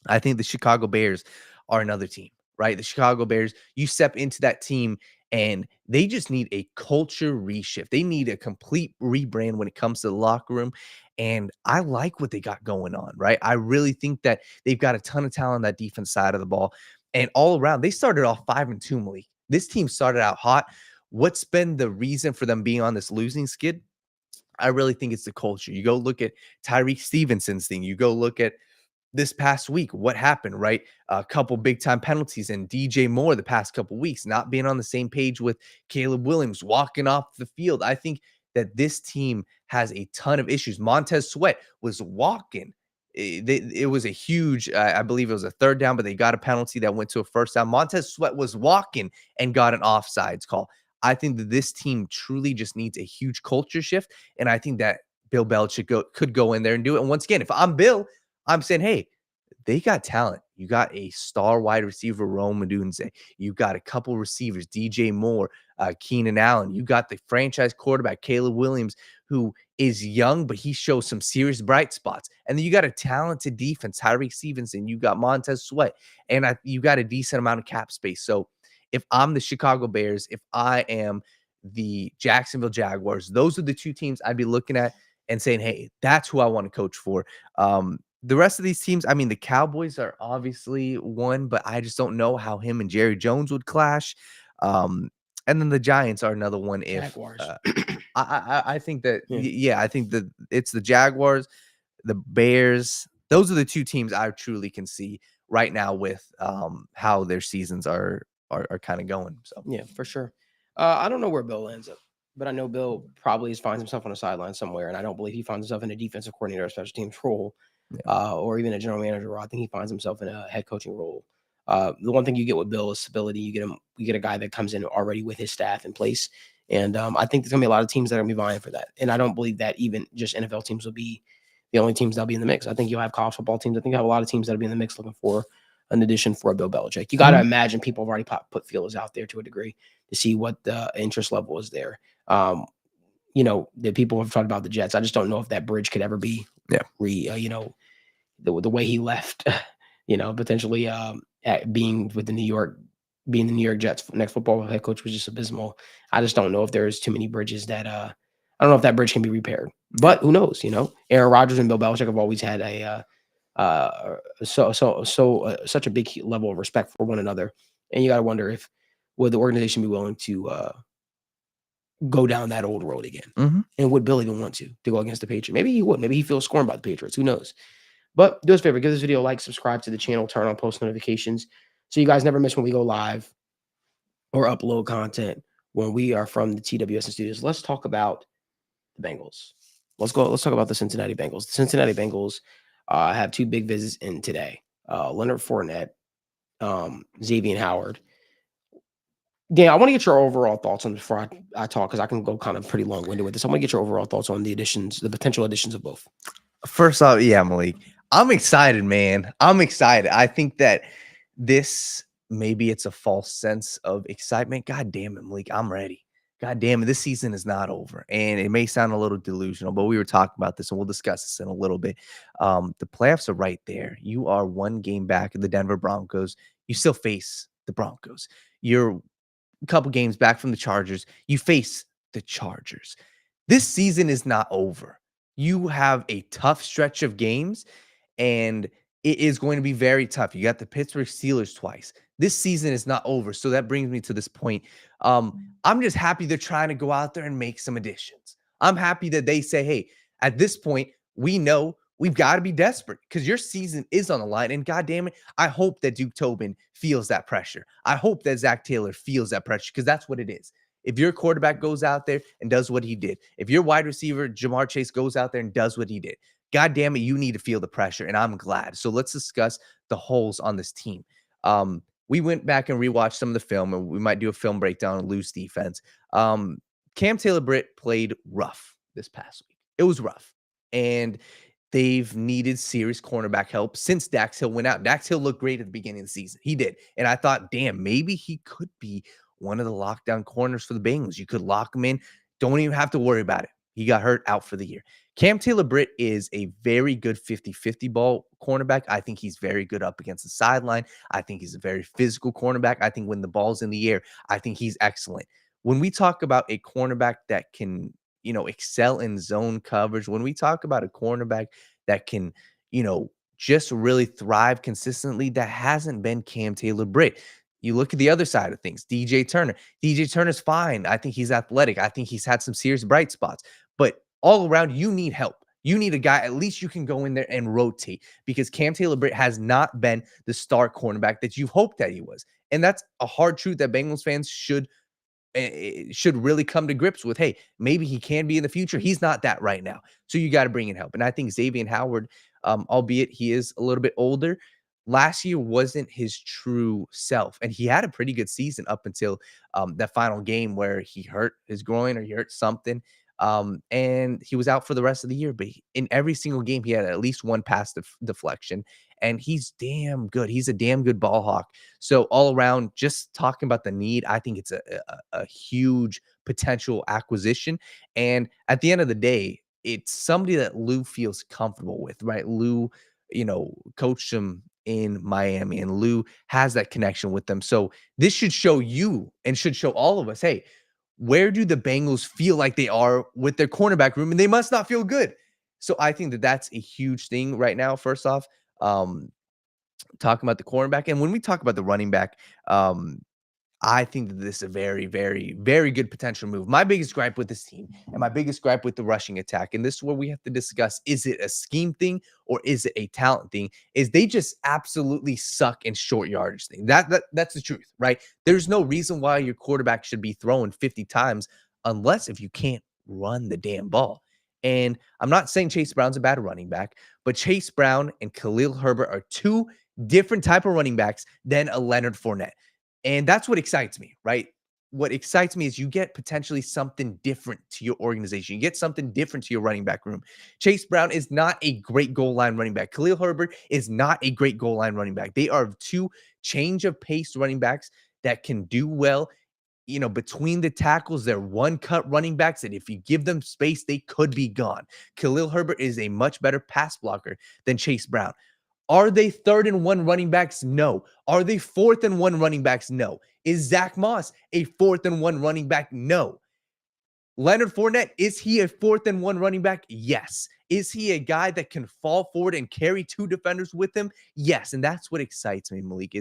I think the Chicago Bears are another team, right? The Chicago Bears, you step into that team and they just need a culture reshift. They need a complete rebrand when it comes to the locker room. And I like what they got going on, right? I really think that they've got a ton of talent on that defense side of the ball. And all around, they started off 5-2, Malik. This team started out hot. What's been the reason for them being on this losing skid? I really think it's the culture. You go look at Tyreek Stevenson's thing. You go look at this past week, what happened, right? A couple big time penalties and DJ Moore the past couple weeks, not being on the same page with Caleb Williams, walking off the field. I think that this team has a ton of issues. Montez Sweat was walking. It was a huge, I believe it was a third down, but they got a penalty that went to a first down. Montez Sweat was walking and got an offsides call. I think that this team truly just needs a huge culture shift. And I think that Bill Belichick could go in there and do it. And once again, if I'm Bill, I'm saying, hey, they got talent. You got a star wide receiver, Rome Odunze. You got a couple receivers, DJ Moore, Keenan Allen. You got the franchise quarterback, Caleb Williams, who is young, but he shows some serious bright spots. And then you got a talented defense, Tyreek Stevenson. You got Montez Sweat, and you got a decent amount of cap space. So if I'm the Chicago Bears, if I am the Jacksonville Jaguars, those are the two teams I'd be looking at and saying, hey, that's who I want to coach for. The rest of these teams, I mean, the Cowboys are obviously one, but I just don't know how him and Jerry Jones would clash. And then the Giants are another one. If Jaguars. I think that Yeah. I think that it's the Jaguars, the Bears. Those are the two teams I truly can see right now with how their seasons are kind of going. So Yeah, for sure. I don't know where Bill ends up, but I know Bill probably finds himself on the sideline somewhere, and I don't believe he finds himself in a defensive coordinator or special teams role, or even a general manager role. I think he finds himself in a head coaching role. The one thing you get with Bill is stability. You get a guy that comes in already with his staff in place, and I think there's gonna be a lot of teams that are gonna be vying for that. And I don't believe that even just NFL teams will be the only teams that'll be in the mix. I think you'll have college football teams. I think you have a lot of teams that'll be in the mix looking for an addition for a Bill Belichick. You got to imagine people have already put feelers out there to a degree to see what the interest level is there. The people have talked about the Jets. I just don't know if that bridge could ever be, the way he left, potentially being the New York Jets next football head coach was just abysmal. I just don't know if there's too many bridges that I don't know if that bridge can be repaired. But who knows? Aaron Rodgers and Bill Belichick have always had such a big level of respect for one another, and you got to wonder if would the organization be willing to go down that old road again, and would Bill even want to go against the Patriots? Maybe he would. Maybe he feels scorned by the Patriots. Who knows? But do us a favor, give this video a like, subscribe to the channel, turn on post notifications so you guys never miss when we go live or upload content when we are from the TWSN studios. Let's talk about the Bengals. Let's talk about the Cincinnati Bengals. The Cincinnati Bengals have two big visits in today. Leonard Fournette, Xavier Howard. Dan, I want to get your overall thoughts on before I talk, because I can go kind of pretty long-winded with this. I want to get your overall thoughts on the potential additions of both. First off, Malik, I'm excited, man. I'm excited. I think that maybe it's a false sense of excitement. God damn it, Malik, I'm ready. God damn it, this season is not over. And it may sound a little delusional, but we were talking about this, and we'll discuss this in a little bit. The playoffs are right there. You are one game back of the Denver Broncos. You still face the Broncos. You're a couple games back from the Chargers. You face the Chargers. This season is not over. You have a tough stretch of games, and it is going to be very tough. You got the Pittsburgh Steelers twice. This season is not over. So that brings me to this point. I'm just happy they're trying to go out there and make some additions. I'm happy that they say, hey, at this point, we know we've got to be desperate because your season is on the line. And God damn it, I hope that Duke Tobin feels that pressure. I hope that Zach Taylor feels that pressure, because that's what it is. If your quarterback goes out there and does what he did, if your wide receiver, Jamar Chase, goes out there and does what he did, God damn it, you need to feel the pressure, and I'm glad. So let's discuss the holes on this team. We went back and rewatched some of the film, and we might do a film breakdown on loose defense. Cam Taylor-Britt played rough this past week. It was rough, and they've needed serious cornerback help since Dax Hill went out. Dax Hill looked great at the beginning of the season. He did, and I thought, damn, maybe he could be one of the lockdown corners for the Bengals. You could lock him in. Don't even have to worry about it. He got hurt, out for the year. Cam Taylor-Britt is a very good 50-50 ball cornerback. I think he's very good up against the sideline. I think he's a very physical cornerback. I think when the ball's in the air, I think he's excellent. When we talk about a cornerback that can, excel in zone coverage, when we talk about a cornerback that can, just really thrive consistently, that hasn't been Cam Taylor-Britt. You look at the other side of things, DJ Turner. DJ Turner's fine. I think he's athletic. I think he's had some serious bright spots. But all around, you need help. You need a guy, at least you can go in there and rotate, because Cam Taylor-Britt has not been the star cornerback that you hoped that he was. And that's a hard truth that Bengals fans should really come to grips with. Hey, maybe he can be in the future. He's not that right now. So you got to bring in help. And I think Xavier Howard, albeit he is a little bit older, last year wasn't his true self, and he had a pretty good season up until that final game where he hurt his groin or he hurt something, and he was out for the rest of the year. But in every single game, he had at least one pass deflection, and he's damn good. He's a damn good ball hawk. So all around, just talking about the need, I think it's a huge potential acquisition. And at the end of the day, it's somebody that Lou feels comfortable with, right? Lou, coached him in Miami, and Lou has that connection with them. So this should show you and should show all of us, hey, where do the Bengals feel like they are with their cornerback room? And they must not feel good. So I think that that's a huge thing right now. First off, talking about the cornerback, and when we talk about the running back, I think that this is a very, very, very good potential move. My biggest gripe with this team and my biggest gripe with the rushing attack, and this is where we have to discuss, is it a scheme thing or is it a talent thing, is they just absolutely suck in short yardage thing. That's the truth, right? There's no reason why your quarterback should be throwing 50 times unless if you can't run the damn ball. And I'm not saying Chase Brown's a bad running back, but Chase Brown and Khalil Herbert are two different type of running backs than a Leonard Fournette. And that's what excites me, right? What excites me is you get potentially something different to your organization. You get something different to your running back room. Chase Brown is not a great goal line running back. Khalil Herbert is not a great goal line running back. They are two change of pace running backs that can do well. Between the tackles, they're one-cut running backs that if you give them space, they could be gone. Khalil Herbert is a much better pass blocker than Chase Brown. Are they 3rd and 1 running backs? No. Are they 4th and 1 running backs? No. Is Zach Moss a 4th and 1 running back? No. Leonard Fournette, is he a 4th and 1 running back? Yes. Is he a guy that can fall forward and carry 2 defenders with him? Yes. And that's what excites me, Malik,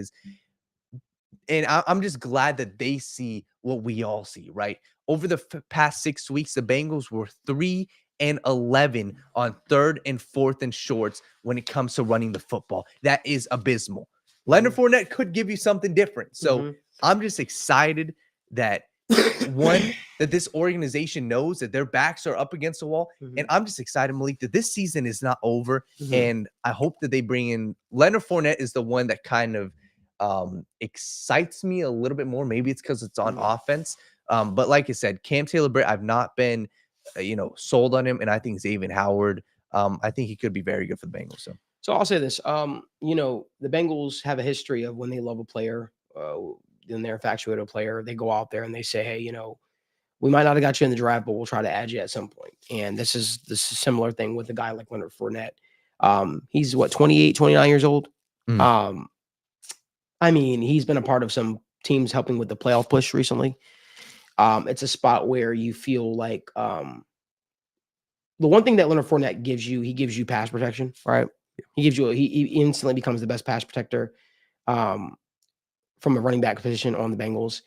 and I'm just glad that they see what we all see, right? Over the past 6 weeks, the Bengals were 3-11 on 3rd and 4th and shorts when it comes to running the football. That is abysmal. Leonard Fournette could give you something different. So I'm just excited that that this organization knows that their backs are up against the wall. And I'm just excited, Malik, that this season is not over. And I hope that they bring in Leonard Fournette is the one that kind of excites me a little bit more. Maybe it's because it's on offense. But like I said, Cam Taylor-Britt, I've not been sold on him, and I think Xavier Howard, I think he could be very good for the Bengals. So I'll say this, the Bengals have a history of when they love a player, then they're infatuated with a player, they go out there and they say, hey, we might not have got you in the draft, but we'll try to add you at some point. And this is a similar thing with a guy like Leonard Fournette. He's 28, 29 years old. He's been a part of some teams helping with the playoff push recently. It's a spot where you feel like the one thing that Leonard Fournette gives you, he gives you pass protection, right? He instantly becomes the best pass protector from a running back position on the Bengals.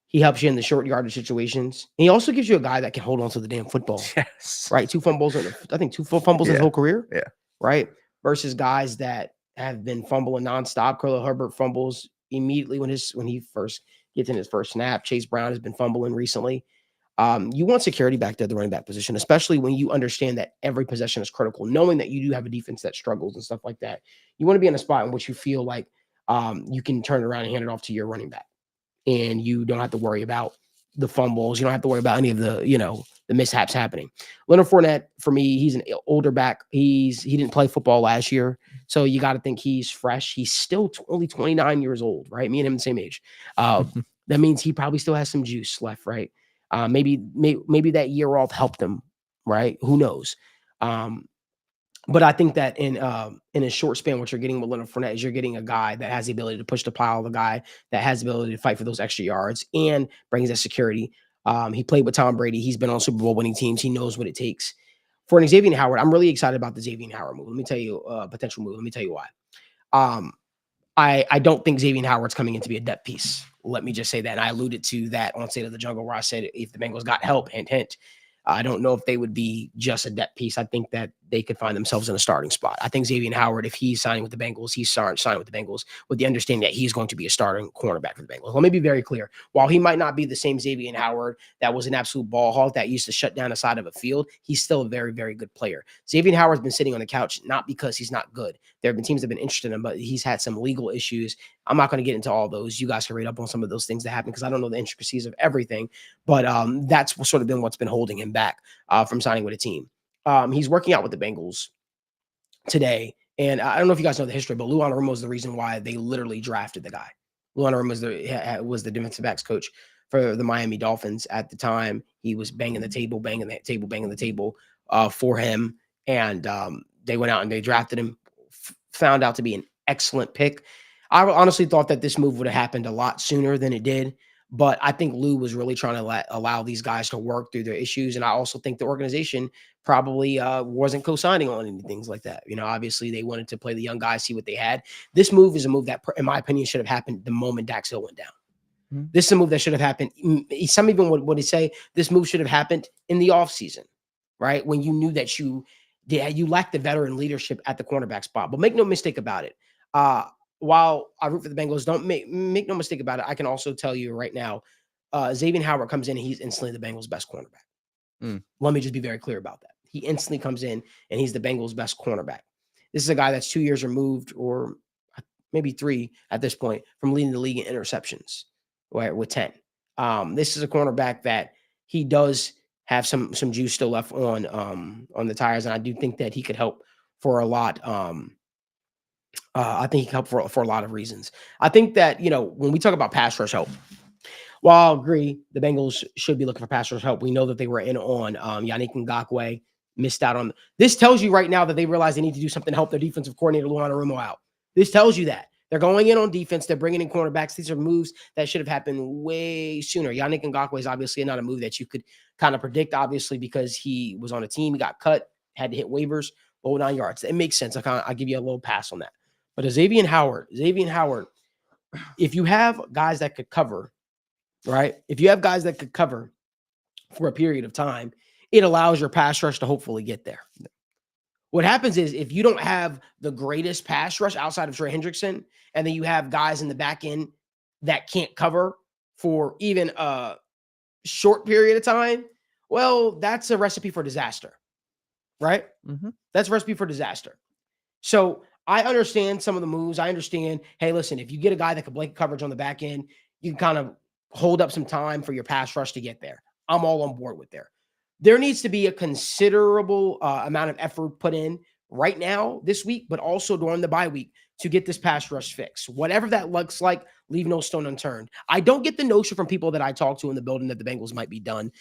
He helps you in the short yardage situations. And he also gives you a guy that can hold on to the damn football. Yes. Right? 2 fumbles in his whole career. Yeah. Right? Versus guys that have been fumbling nonstop. Khalil Herbert fumbles immediately when he first gets in his first snap. Chase Brown has been fumbling recently. You want security back there at the running back position, especially when you understand that every possession is critical, knowing that you do have a defense that struggles and stuff like that. You want to be in a spot in which you feel like you can turn it around and hand it off to your running back. And you don't have to worry about the fumbles. You don't have to worry about any of the mishaps happening. Leonard Fournette, for me, he's an older back. He didn't play football last year. So you got to think he's fresh. He's still only 29 years old, right? Me and him the same age. That means he probably still has some juice left, right? Maybe that year off helped him, right? Who knows? But I think that in a short span, what you're getting with Leonard Fournette is you're getting a guy that has the ability to push the pile, the guy that has the ability to fight for those extra yards and brings that security. He played with Tom Brady. He's been on Super Bowl winning teams. He knows what it takes. For an Xavier Howard, I'm really excited about the Xavier Howard move. Let me tell you, potential move. Let me tell you why. I don't think Xavier Howard's coming in to be a depth piece. Let me just say that. And I alluded to that on State of the Jungle where I said if the Bengals got help, hint, hint. I don't know if they would be just a depth piece. I think that they could find themselves in a starting spot. I think Xavier Howard, if he's signing with the Bengals, he's signing with the Bengals with the understanding that he's going to be a starting cornerback for the Bengals. Let me be very clear. While he might not be the same Xavier Howard that was an absolute ball hawk that used to shut down the side of a field, he's still a very, very good player. Xavier Howard's been sitting on the couch not because he's not good. There have been teams that have been interested in him, but he's had some legal issues. I'm not going to get into all those. You guys can read up on some of those things that happen because I don't know the intricacies of everything, but that's sort of been what's been holding him back from signing with a team. He's working out with the Bengals today. And I don't know if you guys know the history, but Lou Anarumo is the reason why they literally drafted the guy. Lou Anarumo was the defensive backs coach for the Miami Dolphins at the time. He was banging the table for him. And they went out and they drafted him, found out to be an excellent pick. I honestly thought that this move would have happened a lot sooner than it did. But I think Lou was really trying to allow these guys to work through their issues. And I also think the organization probably wasn't co-signing on any things like that. Obviously they wanted to play the young guys, see what they had. This move is a move that, in my opinion, should have happened the moment Dax Hill went down. Mm-hmm. This is a move that should have happened. Some even would say this move should have happened in the offseason, right? When you knew that you lacked the veteran leadership at the cornerback spot. But make no mistake about it. While I root for the Bengals, don't make no mistake about it. I can also tell you right now, Xavier Howard comes in and he's instantly the Bengals' best cornerback. Let me just be very clear about that. He instantly comes in and he's the Bengals' best cornerback. This is a guy that's 2 years removed, or maybe 3 at this point, from leading the league in interceptions, right, with 10. This is a cornerback that he does have some juice still left on the tires, and I do think that he could help for a lot. I think he can help for a lot of reasons. I think that, when we talk about pass rush help, while I agree the Bengals should be looking for pass rush help, we know that they were in on Yannick Ngakoue, missed out on. This tells you right now that they realize they need to do something to help their defensive coordinator, Luana Rumo, out. This tells you that. They're going in on defense. They're bringing in cornerbacks. These are moves that should have happened way sooner. Yannick Ngakoue is obviously not a move that you could kind of predict, obviously, because he was on a team. He got cut, had to hit waivers, 9 yards. It makes sense. I'll give you a little pass on that. But Xavier Howard, if you have guys that could cover, right? If you have guys that could cover for a period of time, it allows your pass rush to hopefully get there. What happens is if you don't have the greatest pass rush outside of Trey Hendrickson, and then you have guys in the back end that can't cover for even a short period of time, well, that's a recipe for disaster, right? Mm-hmm. That's a recipe for disaster. So I understand some of the moves. I understand, hey, listen, if you get a guy that can blanket coverage on the back end, you can kind of hold up some time for your pass rush to get there. I'm all on board with there. There needs to be a considerable amount of effort put in right now this week, but also during the bye week to get this pass rush fixed. Whatever that looks like, leave no stone unturned. I don't get the notion from people that I talk to in the building that the Bengals might be done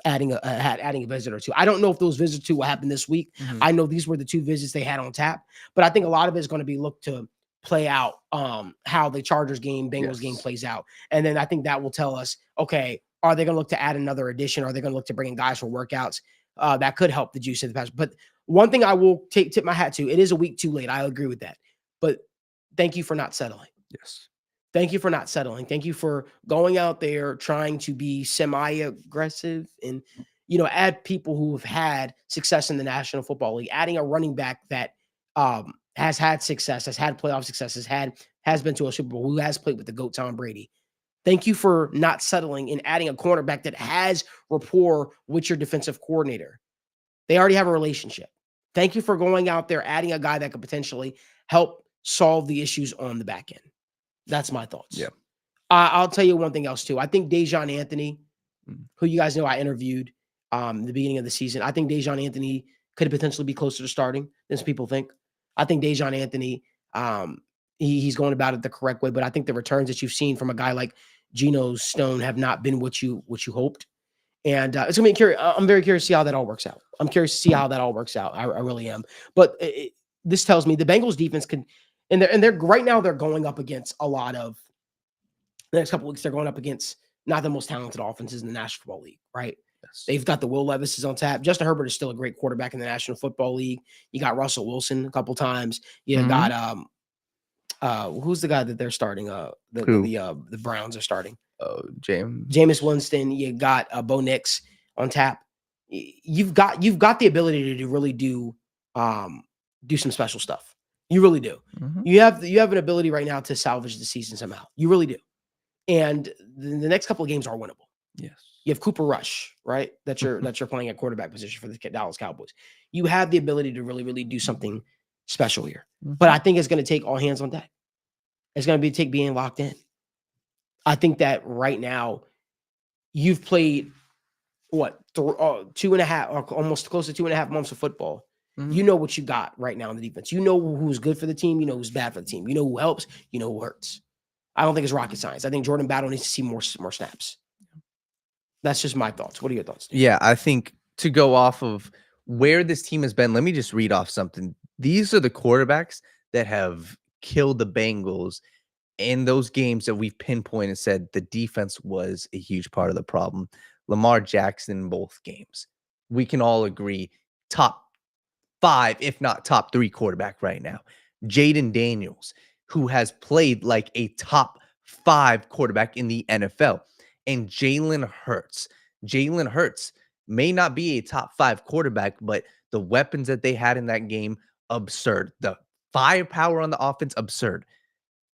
adding a visit or two. I don't know if those visits two will happen this week. Mm-hmm. I know these were the 2 visits they had on tap, but I think a lot of it is going to be looked to play out how the Chargers game, Bengals game plays out. And then I think that will tell us, okay, are they going to look to add another addition? Are they going to look to bring in guys for workouts? That could help the juice of the pass. But one thing I will tip my hat to, it is a week too late. I agree with that. But thank you for not settling. Yes. Thank you for not settling. Thank you for going out there, trying to be semi-aggressive and, add people who have had success in the National Football League, adding a running back that has had success, has had playoff success, has been to a Super Bowl, who has played with the GOAT Tom Brady. Thank you for not settling and adding a cornerback that has rapport with your defensive coordinator. They already have a relationship. Thank you for going out there, adding a guy that could potentially help solve the issues on the back end. That's my thoughts. Yeah. I'll tell you one thing else too. I think Dejon Anthony, who you guys know I interviewed the beginning of the season, I think Dejon Anthony could potentially be closer to starting than some people think. I think Dejon Anthony, he's going about it the correct way, but I think the returns that you've seen from a guy like Geno Stone have not been what you hoped. And it's gonna be curious. I'm very curious to see how that all works out. I'm curious to see how that all works out. I really am. But this tells me the Bengals defense can, and they're right now they're going up against a lot of the next couple of weeks. They're going up against not the most talented offenses in the National Football League, right? Yes. They've got the Will Levis on tap. Justin Herbert is still a great quarterback in the National Football League. You got Russell Wilson a couple times. You got who's the guy that they're starting? The Browns are starting. Jameis Winston. You got Bo Nix on tap. You've got the ability to really do some special stuff. You really do. Mm-hmm. You have an ability right now to salvage the season somehow. You really do. And the next couple of games are winnable. Yes. You have Cooper Rush, right? That you're playing at quarterback position for the Dallas Cowboys. You have the ability to really, really do something special here. Mm-hmm. But I think it's going to take all hands on deck. It's going to take being locked in. I think that right now you've played 2.5 or almost close to 2.5 months of football. Mm-hmm. You know what you got right now in the defense. You know who's good for the team. You know who's bad for the team. You know who helps. You know who hurts. I don't think it's rocket science. I think Jordan Battle needs to see more snaps. That's just my thoughts. What are your thoughts, Steve? Yeah, I think to go off of where this team has been, let me just read off something. These are the quarterbacks that have killed the Bengals in those games that we've pinpointed said the defense was a huge part of the problem. Lamar Jackson in both games. We can all agree top 5, if not top 3 quarterback right now. Jaden Daniels, who has played like a top 5 quarterback in the NFL. And Jalen Hurts. Jalen Hurts may not be a top 5 quarterback, but the weapons that they had in that game, absurd. The firepower on the offense, absurd.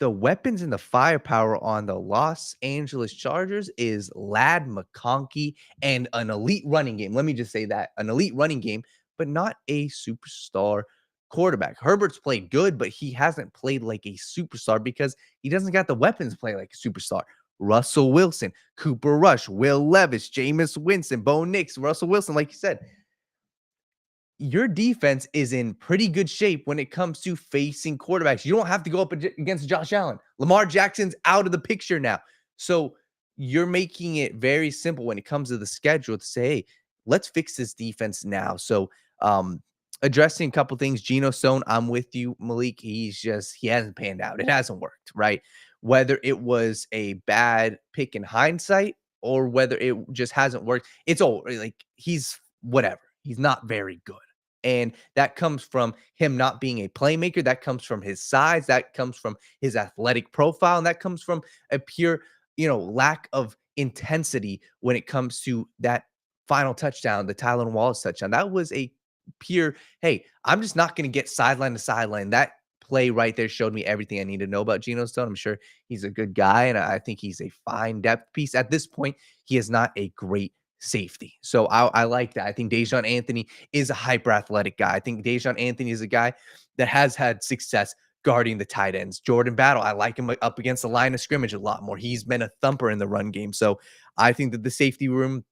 The weapons and the firepower on the Los Angeles Chargers is Lad McConkey and an elite running game. Let me just say that. An elite running game, but not a superstar quarterback. Herbert's played good, but he hasn't played like a superstar because he doesn't got the weapons to play like a superstar. Russell Wilson, Cooper Rush, Will Levis, Jameis Winston, Bo Nix, Russell Wilson, like you said. Your defense is in pretty good shape when it comes to facing quarterbacks. You don't have to go up against Josh Allen. Lamar Jackson's out of the picture now. So you're making it very simple when it comes to the schedule to say, hey, let's fix this defense now. So addressing a couple things, Geno Stone, I'm with you, Malik. He hasn't panned out. It hasn't worked, right? Whether it was a bad pick in hindsight or whether it just hasn't worked, it's all like he's whatever. He's not very good. And that comes from him not being a playmaker. That comes from his size. That comes from his athletic profile. And that comes from a pure, lack of intensity when it comes to that final touchdown, the Tylan Wallace touchdown. That was a pure, hey, I'm just not going to get sideline to sideline. That play right there showed me everything I need to know about Geno Stone. I'm sure he's a good guy, and I think he's a fine depth piece. At this point, he is not a great safety. So I like that. I think Dejon Anthony is a hyper athletic guy. I think Dejon Anthony is a guy that has had success guarding the tight ends. Jordan Battle, I like him up against the line of scrimmage a lot more. He's been a thumper in the run game. So I think that the safety room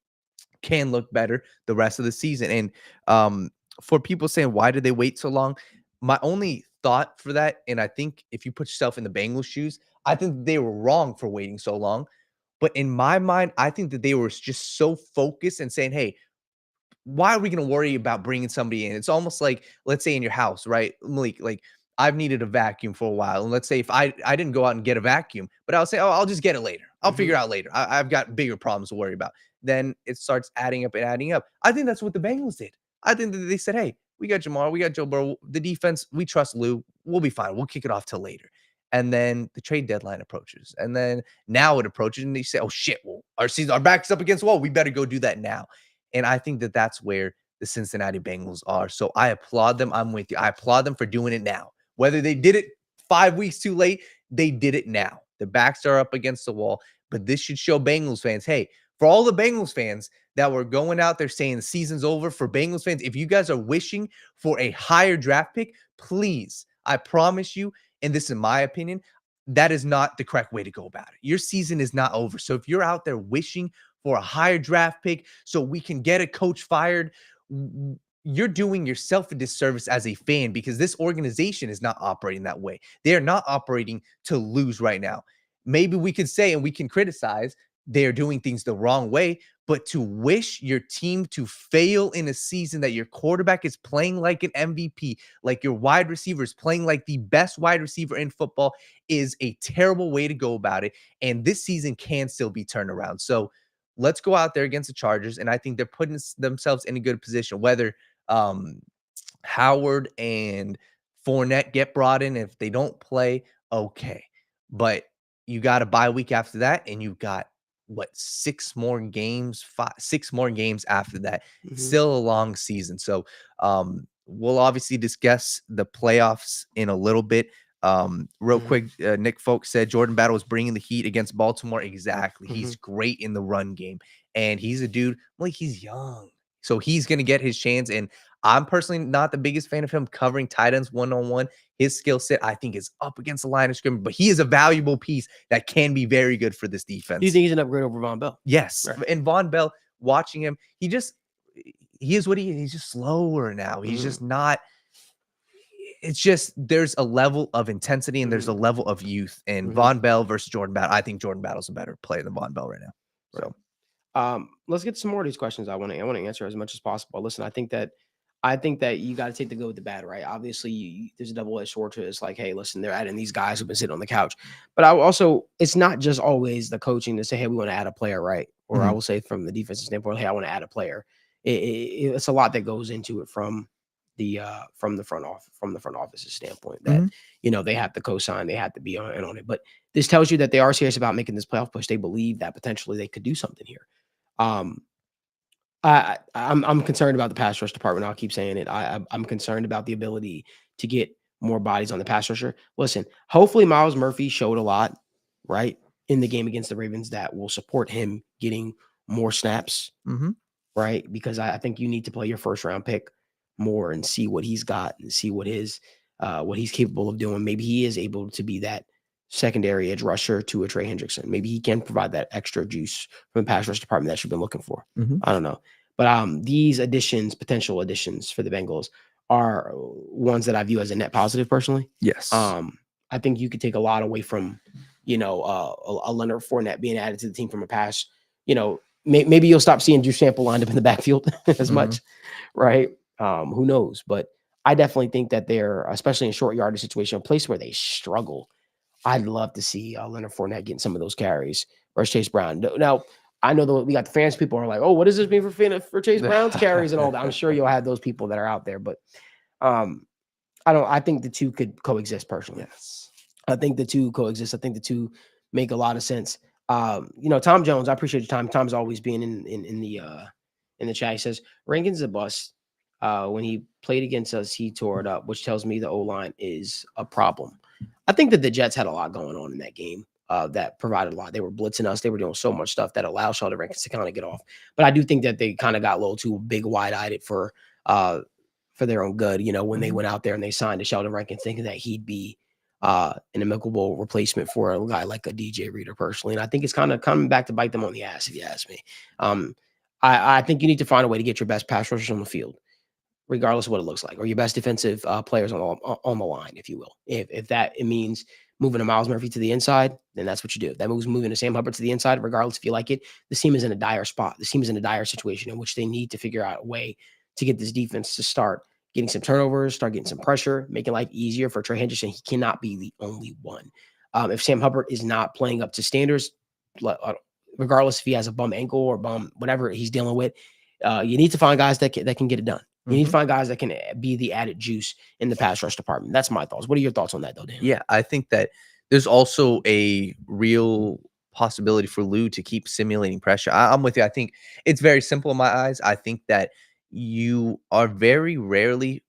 can look better the rest of the season. And for people saying, why did they wait so long? My only thought for that, and I think if you put yourself in the Bengals shoes, I think they were wrong for waiting so long. But in my mind, I think that they were just so focused and saying, hey, why are we going to worry about bringing somebody in? It's almost like, let's say in your house, right, Malik, like I've needed a vacuum for a while. And let's say if I didn't go out and get a vacuum, but I'll say, oh, I'll just get it later. I'll figure it out later. I've got bigger problems to worry about. Then it starts adding up and adding up. I think that's what the Bengals did. I think that they said, hey, we got Jamar, we got Joe Burrow, the defense, we trust Lou. We'll be fine. We'll kick it off till later. And then the trade deadline approaches. And then now it approaches and they say, oh, shit, well, our back's up against the wall. We better go do that now. And I think that that's where the Cincinnati Bengals are. So I applaud them. I'm with you. I applaud them for doing it now. Whether they did it 5 weeks too late, they did it now. The backs are up against the wall. But this should show Bengals fans, hey, for all the Bengals fans that were going out there saying the season's over, for Bengals fans, if you guys are wishing for a higher draft pick, please, I promise you, and this is my opinion, that is not the correct way to go about it. Your season is not over. So if you're out there wishing for a higher draft pick so we can get a coach fired, you're doing yourself a disservice as a fan because this organization is not operating that way. They are not operating to lose right now. Maybe we could say, and we can criticize, they are doing things the wrong way, but to wish your team to fail in a season that your quarterback is playing like an MVP, like your wide receiver is playing like the best wide receiver in football is a terrible way to go about it. And this season can still be turned around. So let's go out there against the Chargers. And I think they're putting themselves in a good position, whether Howard and Fournette get brought in. If they don't play, okay. But you got a bye week after that, and you've got six more games after that. Still a long season. So we'll obviously discuss the playoffs in a little bit. Real quick, Nick Folk said Jordan Battle is bringing the heat against Baltimore. Exactly. He's great in the run game, and he's a dude, like, he's young, so he's going to get his chance. And I'm personally not the biggest fan of him covering tight ends one-on-one. His skill set, I think, is up against the line of scrimmage, but he is a valuable piece that can be very good for this defense. Do you think he's an upgrade over Von Bell? Yes. Right. And Von Bell, watching him, he is what he is. He's just slower now. He's just not. It's just there's a level of intensity and there's a level of youth. And Von Bell versus Jordan Battle, I think Jordan Battle's a better player than Von Bell right now. So let's get some more of these questions. I want to answer as much as possible. Listen, I think that I think that you got to take the good with the bad, right? Obviously, there's a double-edged sword to it. It's like, hey, listen, they're adding these guys who've been sitting on the couch. But I will also, it's not just always the coaching to say, hey, we want to add a player, right? Or I will say from the defensive standpoint, hey, I want to add a player. It's a lot that goes into it from the front office's standpoint that they have to co-sign, they have to be on it. But this tells you that they are serious about making this playoff push. They believe that potentially they could do something here. I'm concerned about the pass rush department. I'll keep saying it. I'm concerned about the ability to get more bodies on the pass rusher. Listen, hopefully Myles Murphy showed a lot, right, in the game against the Ravens that will support him getting more snaps, right? Because I think you need to play your first round pick more and see what he's got and see what he's capable of doing. Maybe he is able to be that secondary edge rusher to a Trey Hendrickson. Maybe he can provide that extra juice from the pass rush department that you've been looking for. I don't know. But these potential additions for the Bengals are ones that I view as a net positive personally. Yes. I think you could take a lot away from, a Leonard Fournette being added to the team from a pass. Maybe you'll stop seeing Drew Sample lined up in the backfield as much, right? Who knows? But I definitely think that they're, especially in short yardage situation, a place where they struggle. I'd love to see Leonard Fournette getting some of those carries versus Chase Brown. Now, I know that we got the fans. People are like, "Oh, what does this mean for Chase Brown's carries and all that?" I'm sure you'll have those people that are out there, but I think the two could coexist personally. Yes. I think the two coexist. I think the two make a lot of sense. Tom Jones, I appreciate your time. Tom's always being in the chat. He says Rankin's a bust. When he played against us, he tore it up, which tells me the O-line is a problem. I think that the Jets had a lot going on in that game that provided a lot. They were blitzing us. They were doing so much stuff that allowed Sheldon Rankins to kind of get off. But I do think that they kind of got a little too big, wide-eyed for their own good, when they went out there and they signed to Sheldon Rankins thinking that he'd be an amicable replacement for a guy like a DJ Reader personally. And I think it's kind of coming back to bite them on the ass, if you ask me. I think you need to find a way to get your best pass rushers on the field, regardless of what it looks like, or your best defensive players on the line, if you will. If that it means moving a Myles Murphy to the inside, then that's what you do. If that moves moving a Sam Hubbard to the inside, regardless if you like it, this team is in a dire spot. This team is in a dire situation in which they need to figure out a way to get this defense to start getting some turnovers, start getting some pressure, making life easier for Trey Hendrickson. He cannot be the only one. If Sam Hubbard is not playing up to standards, regardless if he has a bum ankle or bum whatever he's dealing with, you need to find guys that can get it done. You need to find guys that can be the added juice in the pass rush department. That's my thoughts. What are your thoughts on that, though, Dan? Yeah, I think that there's also a real possibility for Lou to keep simulating pressure. I'm with you. I think it's very simple in my eyes. I think that you are very rarely,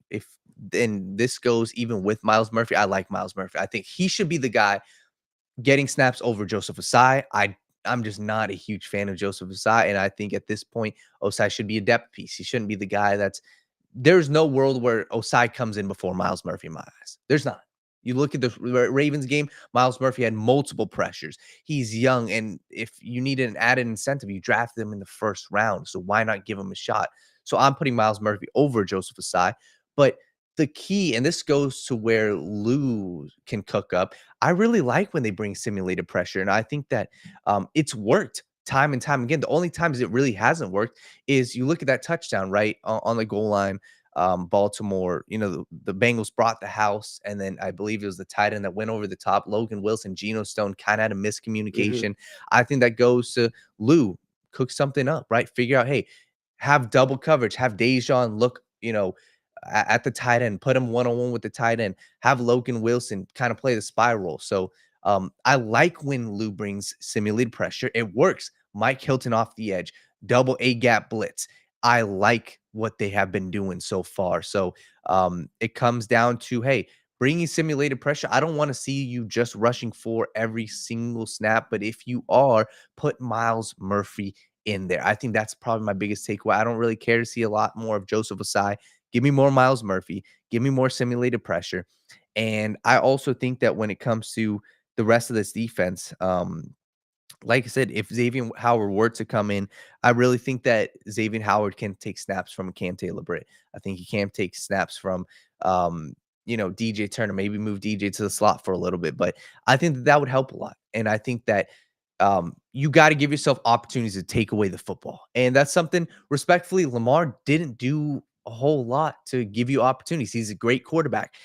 and this goes even with Myles Murphy. I like Myles Murphy. I think he should be the guy getting snaps over Joseph Ossai. I'm just not a huge fan of Joseph Ossai, and I think at this point, Ossai should be a depth piece. He shouldn't be the guy there's no world where Ossai comes in before Myles Murphy in my eyes. There's not. You look at the Ravens game, Myles Murphy had multiple pressures. He's young, and if you need an added incentive, you draft them in the first round, so why not give him a shot? So I'm putting Myles Murphy over Joseph Ossai, but the key, and this goes to where Lou can cook up, I really like when they bring simulated pressure, and I think that it's worked time and time again. The only times it really hasn't worked is you look at that touchdown, right, on the goal line, Baltimore, the Bengals brought the house, and then I believe it was the tight end that went over the top. Logan Wilson, Geno Stone kind of had a miscommunication. I think that goes to Lou, cook something up, right? Figure out, hey, have double coverage, have Dejon look, at the tight end, put him one-on-one with the tight end, have Logan Wilson kind of play the spiral. So I like when Lou brings simulated pressure. It works. Mike Hilton off the edge, double A-gap blitz. I like what they have been doing so far. So it comes down to, hey, bringing simulated pressure. I don't want to see you just rushing for every single snap, but if you are, put Myles Murphy in there. I think that's probably my biggest takeaway. I don't really care to see a lot more of Joseph Ossai. Give me more Myles Murphy. Give me more simulated pressure. And I also think that when it comes to the rest of this defense, like I said, if Xavier Howard were to come in, I really think that Xavier Howard can take snaps from Cam Taylor-Britt. I think he can take snaps from, DJ Turner, maybe move DJ to the slot for a little bit. But I think that would help a lot. And I think that you got to give yourself opportunities to take away the football. And that's something, respectfully, Lamar didn't do a whole lot to give you opportunities. He's a great quarterback.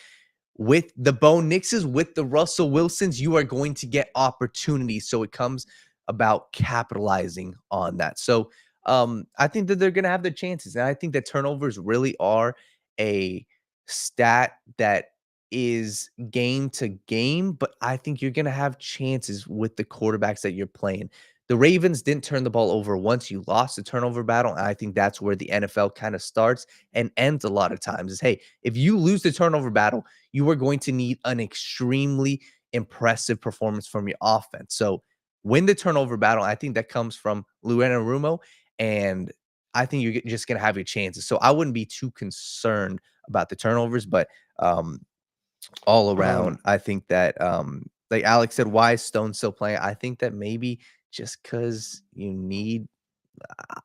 With the Bo Nixes, with the Russell Wilsons, you are going to get opportunities. So it comes about capitalizing on that. So I think that they're going to have their chances. And I think that turnovers really are a stat that is game to game, but I think you're going to have chances with the quarterbacks that you're playing. The Ravens didn't turn the ball over once. You lost the turnover battle. And I think that's where the NFL kind of starts and ends a lot of times is, hey, if you lose the turnover battle, you are going to need an extremely impressive performance from your offense. So win the turnover battle. I think that comes from Lou Anarumo, and I think you're just going to have your chances. So I wouldn't be too concerned about the turnovers, but all around, I think that, like Alex said, why is Stone still playing? I think that maybe just because you need,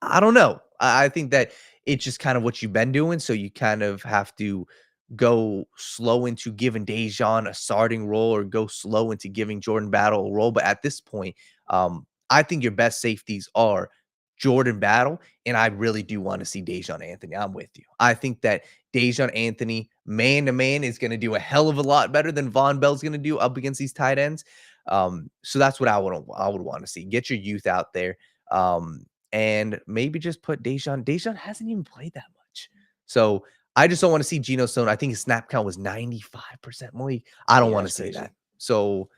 I don't know. I think that it's just kind of what you've been doing. So you kind of have to go slow into giving Dejan a starting role or go slow into giving Jordan Battle a role. But at this point, I think your best safeties are Jordan Battle, and I really do want to see Dejan Anthony. I'm with you. I think that Dejan Anthony, man to man, is going to do a hell of a lot better than Von Bell's going to do up against these tight ends. So that's what I would want to see. Get your youth out there, and maybe just put Dejan. Dejan hasn't even played that much, so I just don't want to see Geno Stone. I think his snap count was 95%. Malik, I don't want to see that. So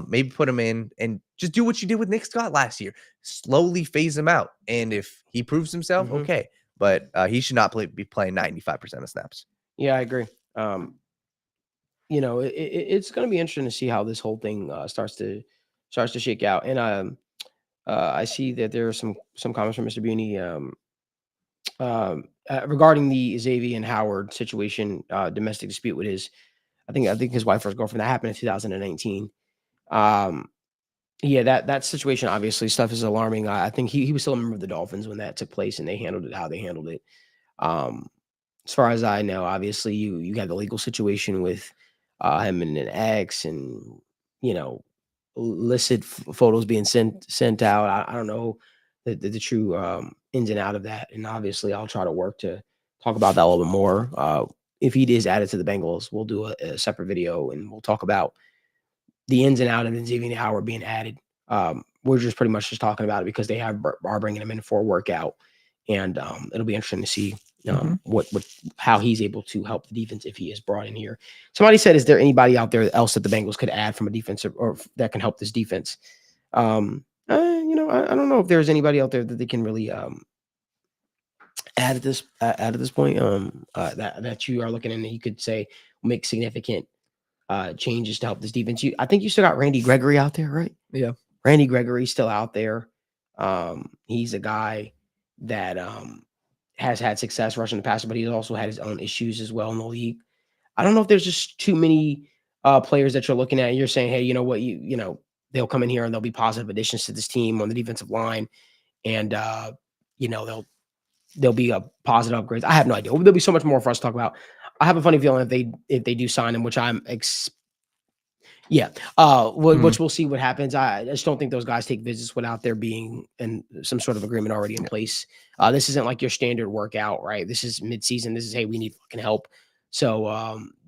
maybe put him in and just do what you did with Nick Scott last year. Slowly phase him out. And if he proves himself, okay. But he should not be playing 95% of snaps. Yeah, I agree. It's going to be interesting to see how this whole thing starts to shake out. And I see that there are some comments from Mr. Buney regarding the Xavier and Howard situation, domestic dispute with I think his wife or his girlfriend. That happened in 2019. That situation, obviously, stuff is alarming. I think he was still a member of the Dolphins when that took place, and they handled it how they handled it. As far as I know, obviously, you had the legal situation with him and an ex, and illicit photos being sent out. I don't know the true ins and out of that, and obviously, I'll try to work to talk about that a little bit more. If he is added to the Bengals, we'll do a separate video, and we'll talk about the ins and out of Xavier Howard being added. We're just pretty much just talking about it because they are bringing him in for a workout, and it'll be interesting to see how he's able to help the defense if he is brought in here. Somebody said, "Is there anybody out there else that the Bengals could add from a defensive or that can help this defense?" I don't know if there's anybody out there that they can really add at this point. That you are looking in, and you could say make significant changes to help this defense. I think you still got Randy Gregory out there, right? Yeah. Randy Gregory's still out there. He's a guy that has had success rushing the passer, but he's also had his own issues as well in the league. I don't know if there's just too many players that you're looking at and you're saying, hey, you know what, they'll come in here and they'll be positive additions to this team on the defensive line, and they'll be a positive upgrades. I have no idea. There'll be so much more for us to talk about. I have a funny feeling if they do sign him, which which we'll see what happens. I just don't think those guys take visits without there being some sort of agreement already in place. This isn't like your standard workout, right? This is midseason. This is, hey, we need fucking help. So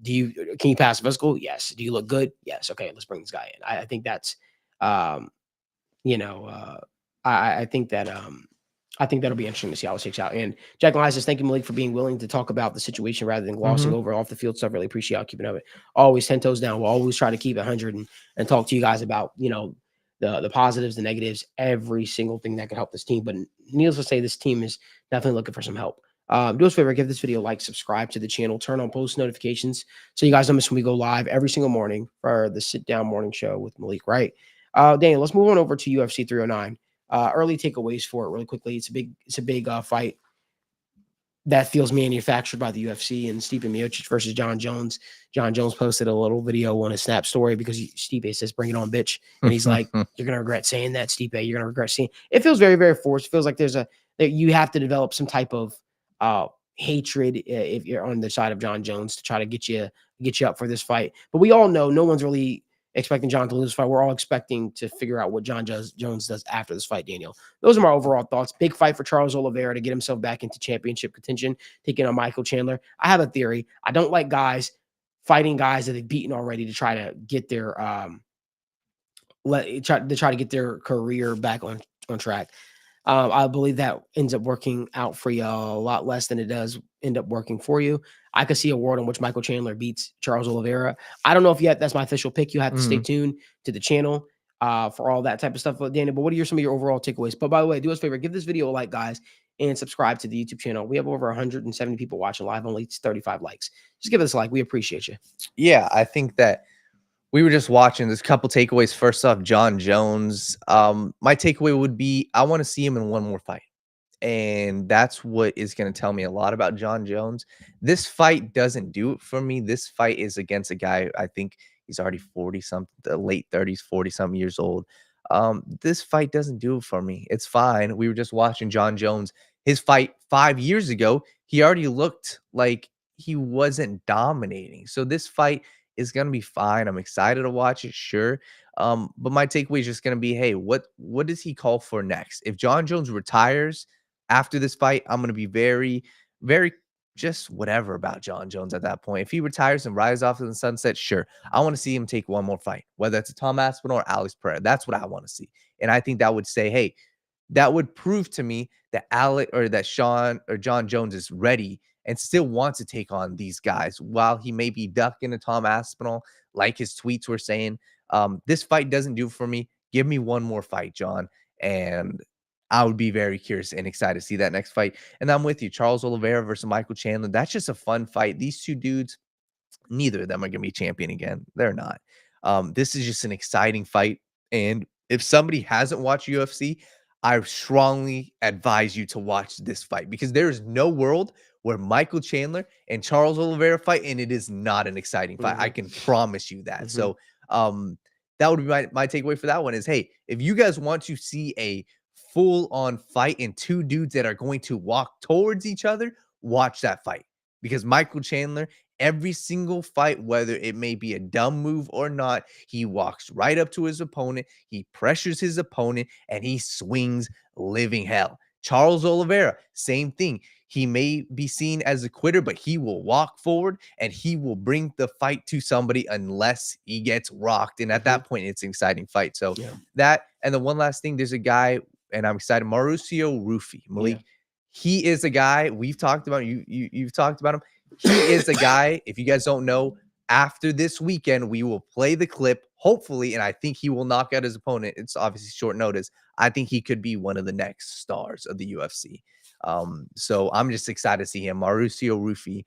can you pass physical? Yes. Do you look good? Yes. Okay, let's bring this guy in. I think that's I think that I think that'll be interesting to see how it shakes out. And Jack Lyons says, thank you, Malik, for being willing to talk about the situation rather than glossing over off the field stuff. Really appreciate y'all keeping up it. Always 10 toes down. We'll always try to keep it 100 and talk to you guys about, the positives, the negatives, every single thing that could help this team. But needless to say, this team is definitely looking for some help. Do us a favor, give this video a like, subscribe to the channel, turn on post notifications so you guys don't miss when we go live every single morning for the Sit Down Morning Show with Malik Wright. Daniel, let's move on over to UFC 309. Early takeaways for it really quickly. It's a big fight that feels manufactured by the UFC, and Stipe Miocic versus John Jones. John Jones posted a little video on his Snap story because Stipe says, bring it on, bitch. And he's like, you're going to regret saying that, Stipe. You're going to regret seeing it. Feels very, very forced. It feels like that you have to develop some type of hatred if you're on the side of John Jones to try to get you up for this fight. But we all know no one's really expecting John to lose this fight. We're all expecting to figure out what John Jones does after this fight, Daniel. Those are my overall thoughts. Big fight for Charles Oliveira to get himself back into championship contention, taking on Michael Chandler. I have a theory. I don't like guys fighting guys that they've beaten already to try to get their try to get their career back on track. I believe that ends up working out for you a lot less than it does end up working for you. I could see a world in which Michael Chandler beats Charles Oliveira. I don't know if yet that's my official pick. You have to stay tuned to the channel for all that type of stuff, Daniel. But what are some of your overall takeaways? But by the way, do us a favor, give this video a like, guys, and subscribe to the YouTube channel. We have over 170 people watching live, only 35 likes. Just give us a like. We appreciate you. Yeah, I think that we were just watching. There's a couple takeaways. First off, John Jones. My takeaway would be I want to see him in one more fight. And that's what is going to tell me a lot about John Jones. This fight doesn't do it for me. This fight is against a guy, I think he's already 40-something, the late 30s, 40-something years old. This fight doesn't do it for me. It's fine. We were just watching John Jones. His fight 5 years ago, he already looked like he wasn't dominating. So this fight is going to be fine. I'm excited to watch it, sure. But my takeaway is just going to be, hey, what does he call for next? If John Jones retires after this fight, I'm going to be very, very just whatever about John Jones at that point. If he retires and rides off to the sunset, sure. I want to see him take one more fight, whether it's a Tom Aspinall or Alex Pereira. That's what I want to see. And I think that would say, hey, that would prove to me that John Jones is ready and still wants to take on these guys while he may be ducking a Tom Aspinall, like his tweets were saying. This fight doesn't do it for me. Give me one more fight, John. And I would be very curious and excited to see that next fight. And I'm with you. Charles Oliveira versus Michael Chandler. That's just a fun fight. These two dudes, neither of them are going to be champion again. They're not. This is just an exciting fight. And if somebody hasn't watched UFC, I strongly advise you to watch this fight because there is no world where Michael Chandler and Charles Oliveira fight, and it is not an exciting fight. I can promise you that. So that would be my takeaway for that one is, hey, if you guys want to see a full-on fight and two dudes that are going to walk towards each other, watch that fight. Because Michael Chandler, every single fight, whether it may be a dumb move or not, he walks right up to his opponent, he pressures his opponent, and he swings living hell. Charles Oliveira, same thing. He may be seen as a quitter, but he will walk forward and he will bring the fight to somebody unless he gets rocked. And at that point, it's an exciting fight. So that, and the one last thing, there's a guy, and I'm excited, Mauricio Rufy. Malik, he is a guy we've talked about. You've talked about him. He is a guy, if you guys don't know, after this weekend, we will play the clip, hopefully, and I think he will knock out his opponent. It's obviously short notice. I think he could be one of the next stars of the UFC. So I'm just excited to see him. Mauricio Rufy.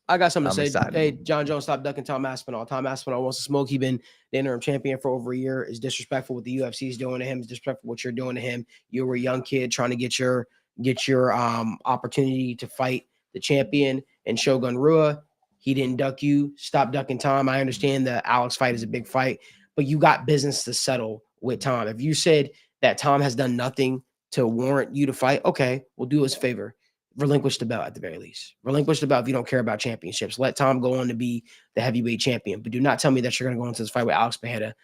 I got something to say. Excited. Hey, John Jones, stop ducking Tom Aspinall. Tom Aspinall wants to smoke. He's been the interim champion for over a year. Is disrespectful what the UFC is doing to him. Is disrespectful what you're doing to him. You were a young kid trying to get your opportunity to fight the champion and Shogun Rua. He didn't duck you. Stop ducking Tom. I understand the Alex fight is a big fight, but you got business to settle with Tom. If you said that Tom has done nothing to warrant you to fight, okay, we'll do us a favor. Relinquish the belt at the very least. Relinquish the belt if you don't care about championships. Let Tom go on to be the heavyweight champion. But do not tell me that you're going to go into this fight with Alex Pereira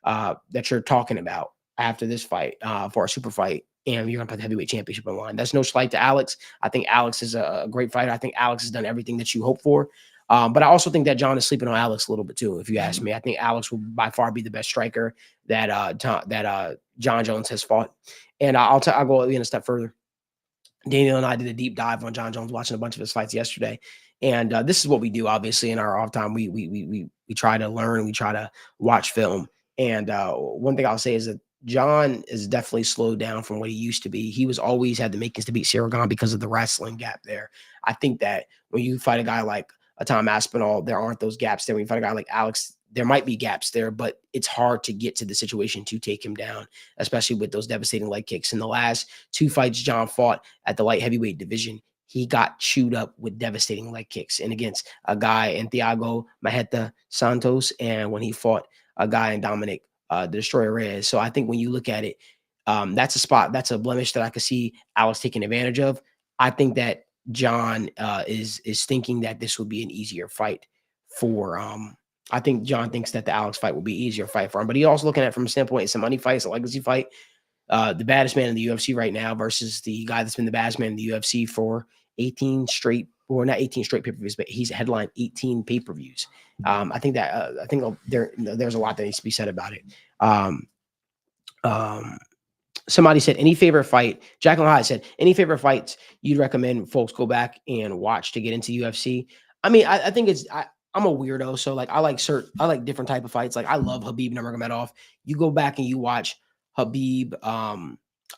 that you're talking about after this fight for a super fight, and you're going to put the heavyweight championship on the line. That's no slight to Alex. I think Alex is a great fighter. I think Alex has done everything that you hope for. But I also think that John is sleeping on Alex a little bit too, if you ask me. I think Alex will by far be the best striker that John Jones has fought. And I'll go in a step further. Daniel and I did a deep dive on John Jones, watching a bunch of his fights yesterday. And this is what we do, obviously, in our off time. We try to learn, we try to watch film. And one thing I'll say is that John is definitely slowed down from what he used to be. He was always had the makings to beat Siragan because of the wrestling gap there. I think that when you fight a guy like a Tom Aspinall, there aren't those gaps there. When you fight a guy like Alex, there might be gaps there, but it's hard to get to the situation to take him down, especially with those devastating leg kicks. In the last two fights John fought at the light heavyweight division, he got chewed up with devastating leg kicks. And against a guy in Thiago Maheta Santos, and when he fought a guy in Dominic the Destroyer Reyes. So I think when you look at it, that's a spot, that's a blemish that I could see Alex taking advantage of. I think that John is thinking that this would be an easier fight for I think John thinks that the Alex fight will be easier fight for him, but he's also looking at it from a standpoint, it's a money fight, it's a legacy fight. The baddest man in the UFC right now versus the guy that's been the baddest man in the UFC for 18 straight, or not 18 straight pay-per-views, but he's headlined 18 pay-per-views. I think there's a lot that needs to be said about it. Somebody said, any favorite fight? Jacqueline Hyde said, any favorite fights you'd recommend folks go back and watch to get into UFC? I mean, I think I'm a weirdo, so like I like different type of fights. Like I love Khabib Nurmagomedov. You go back and you watch Khabib.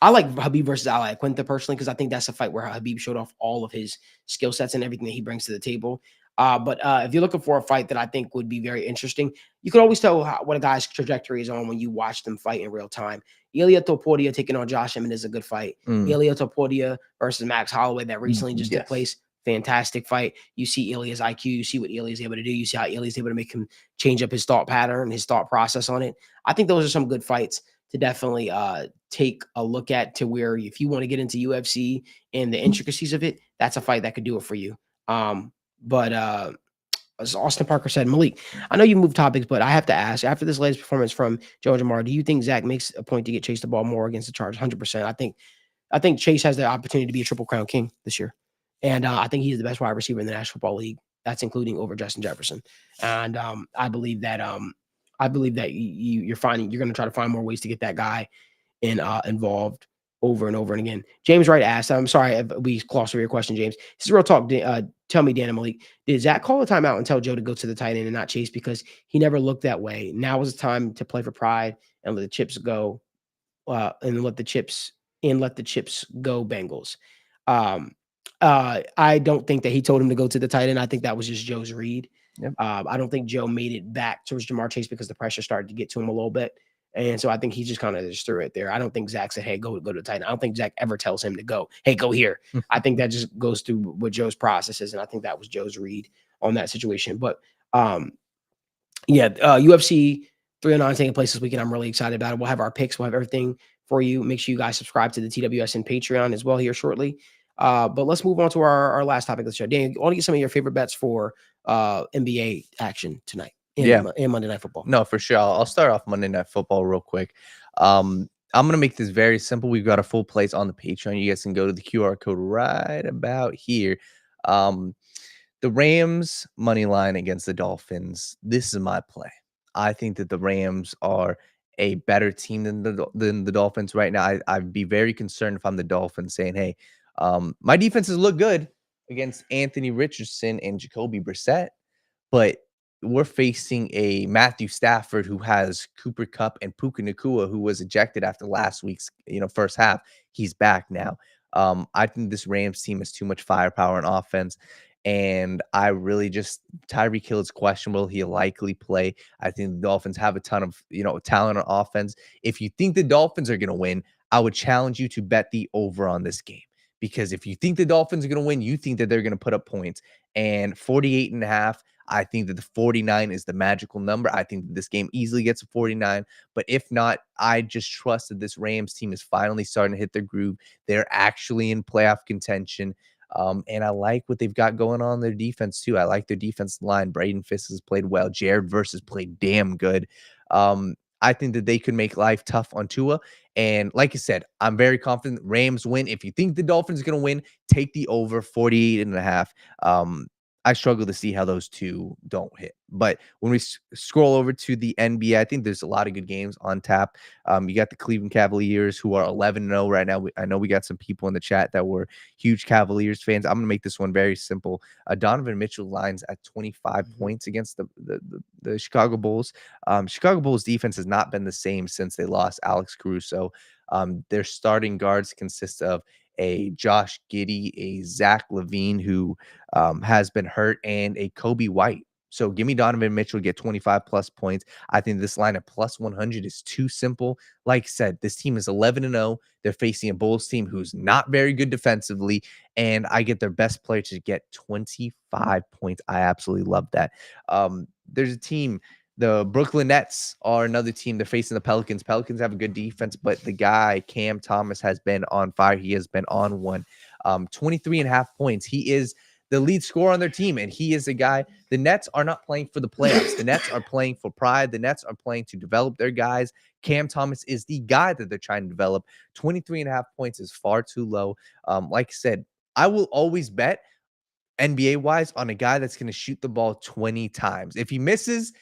I like Khabib versus Ali Quinta personally because I think that's a fight where Khabib showed off all of his skill sets and everything that he brings to the table. But if you're looking for a fight that I think would be very interesting, you can always tell what a guy's trajectory is on when you watch them fight in real time. Ilia Topuria taking on Josh Emmett is a good fight. Ilia Topuria versus Max Holloway that recently just took place. Fantastic fight. You see Ilia's IQ. You see what Ilia's able to do. You see how Ilia's able to make him change up his thought pattern, his thought process on it. I think those are some good fights to definitely take a look at, to where if you want to get into UFC and the intricacies of it, that's a fight that could do it for you. But as Austin Parker said, Malik, I know you moved topics, but I have to ask, after this latest performance from Joe Jamar, do you think Zach makes a point to get Chase the ball more against the Chargers? 100%. I think Chase has the opportunity to be a Triple Crown king this year. And I think he's the best wide receiver in the National Football League. That's including over Justin Jefferson. And I believe that you're going to try to find more ways to get that guy involved over and over and again. James Wright asked, I'm sorry if we glossed over your question, James. This is real talk. Tell me, Dan and Malik, did Zach call a timeout and tell Joe to go to the tight end and not Chase because he never looked that way? Now is the time to play for pride and let the chips go, and let the chips go, Bengals. I don't think that he told him to go to the tight end. I think that was just Joe's read. Yep. I don't think Joe made it back towards Jamar Chase because the pressure started to get to him a little bit. And so I think he just kind of just threw it there. I don't think Zach said, hey, go to the tight end. I don't think Zach ever tells him to go, hey, go here. I think that just goes through what Joe's process is. And I think that was Joe's read on that situation. But UFC 309 taking place this weekend. I'm really excited about it. We'll have our picks. We'll have everything for you. Make sure you guys subscribe to the TWSN Patreon as well here shortly. But let's move on to our last topic of the show. Dan, I want to get some of your favorite bets for NBA action tonight and Monday Night Football. No, for sure. I'll start off Monday Night Football real quick. I'm going to make this very simple. We've got a full place on the Patreon. You guys can go to the QR code right about here. The Rams money line against the Dolphins. This is my play. I think that the Rams are a better team than the Dolphins right now. I'd be very concerned if I'm the Dolphins saying, hey, my defenses look good against Anthony Richardson and Jacoby Brissett, but we're facing a Matthew Stafford who has Cooper Kupp and Puka Nacua, who was ejected after last week's first half. He's back now. I think this Rams team has too much firepower on offense. And I really Tyreek Hill is questionable. He'll likely play. I think the Dolphins have a ton of, talent on offense. If you think the Dolphins are going to win, I would challenge you to bet the over on this game. Because if you think the Dolphins are going to win, you think that they're going to put up points. And 48.5, I think that the 49 is the magical number. I think that this game easily gets a 49. But if not, I just trust that this Rams team is finally starting to hit their groove. They're actually in playoff contention. And I like what they've got going on in their defense, too. I like their defensive line. Braden Fisk has played well. Jared Verse has played damn good. I think that they could make life tough on Tua. And like I said, I'm very confident Rams win. If you think the Dolphins are going to win, take the over 48.5. I struggle to see how those two don't hit. But when we scroll over to the NBA, I think there's a lot of good games on tap. You got the Cleveland Cavaliers, who are 11-0 right now. I know we got some people in the chat that were huge Cavaliers fans. I'm going to make this one very simple. Donovan Mitchell lines at 25 points against the Chicago Bulls. Chicago Bulls defense has not been the same since they lost Alex Caruso. Their starting guards consist of a Josh Giddey, a Zach LaVine, who has been hurt, and a Kobe White. So give me Donovan Mitchell to get 25 plus points. I think this line at plus 100 is too simple. Like I said, this team is 11-0. They're facing a Bulls team who's not very good defensively, and I get their best player to get 25 points. I absolutely love that. There's a team. The Brooklyn Nets are another team. They're facing the Pelicans. Pelicans have a good defense, but the guy, Cam Thomas, has been on fire. He has been on one. 23.5 points. He is the lead scorer on their team, and he is a guy. The Nets are not playing for the playoffs. The Nets are playing for pride. The Nets are playing to develop their guys. Cam Thomas is the guy that they're trying to develop. 23.5 points is far too low. Like I said, I will always bet NBA-wise on a guy that's going to shoot the ball 20 times. If he misses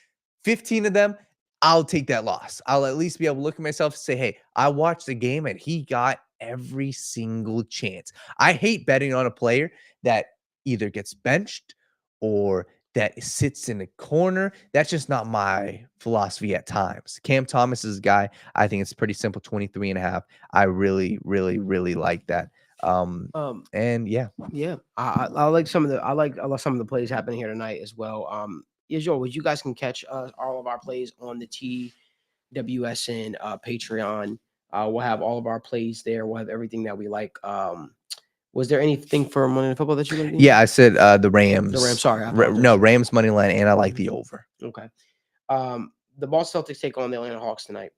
15 of them, I'll take that loss. I'll at least be able to look at myself and say, hey, I watched the game and he got every single chance. I hate betting on a player that either gets benched or that sits in a corner. That's just not my philosophy at times. Cam Thomas is a guy, I think it's pretty simple, 23.5. I really, really, really like that. And yeah. I like some of the plays happening here tonight as well. Israel, you guys can catch all of our plays on the TWSN Patreon. We'll have all of our plays there. We'll have everything that we like. Was there anything for Monday Night Football that you want to do? Yeah, I said the Rams. The Rams, sorry. No, Rams money line, and I like the over. Okay. The Boston Celtics take on the Atlanta Hawks tonight,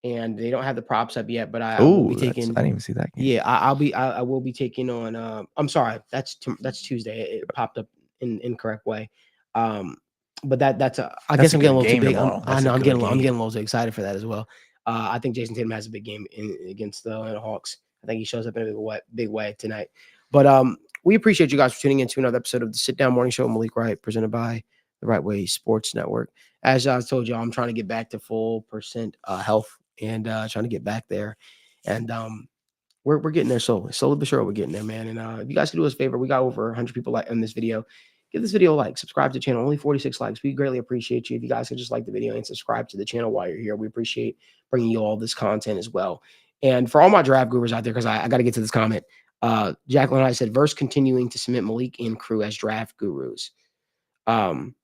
and they don't have the props up yet, but I will be taking. I didn't even see that game. Yeah, I will be taking on. I'm sorry, that's Tuesday. It popped up in incorrect way. But I guess I'm getting a little too big. I know I'm getting a little too excited for that as well. I think Jason Tatum has a big game against the Atlanta Hawks. I think he shows up in a big way tonight. But we appreciate you guys for tuning in to another episode of the Sit Down Morning Show with Malik Wright, presented by the Right Way Sports Network. As I told you, I'm trying to get back to full percent health and trying to get back there. And we're getting there slowly but sure. We're getting there, man. And if you guys could do us a favor, we got over 100 people like in this video. Give this video a like, subscribe to the channel. Only 46 likes. We greatly appreciate you. If you guys could just like the video and subscribe to the channel while you're here, we appreciate bringing you all this content as well. And for all my draft gurus out there, because I got to get to this comment, Jacqueline and I said, verse continuing to submit Malik and crew as draft gurus. I'll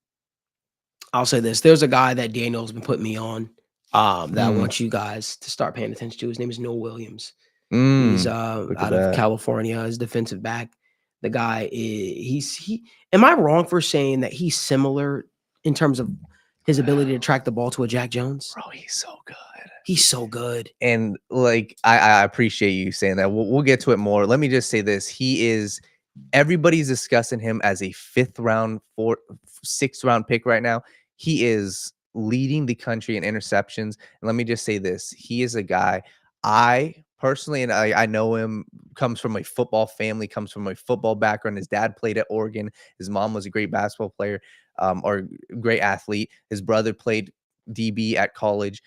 say this. There's a guy that Daniel's been putting me on that I want you guys to start paying attention to. His name is Noah Williams. He's out of California. His defensive back. The guy is am I wrong for saying that he's similar in terms of his ability to track the ball to a Jack Jones? Bro, he's so good. He's so good. And like, I appreciate you saying that. We'll get to it more. Let me just say this. Everybody's discussing him as a 6th round pick right now. He is leading the country in interceptions. And let me just say this. He is a guy I personally, and I know him, comes from a football family, comes from a football background. His dad played at Oregon. His mom was a great basketball player, or great athlete. His brother played DB at college.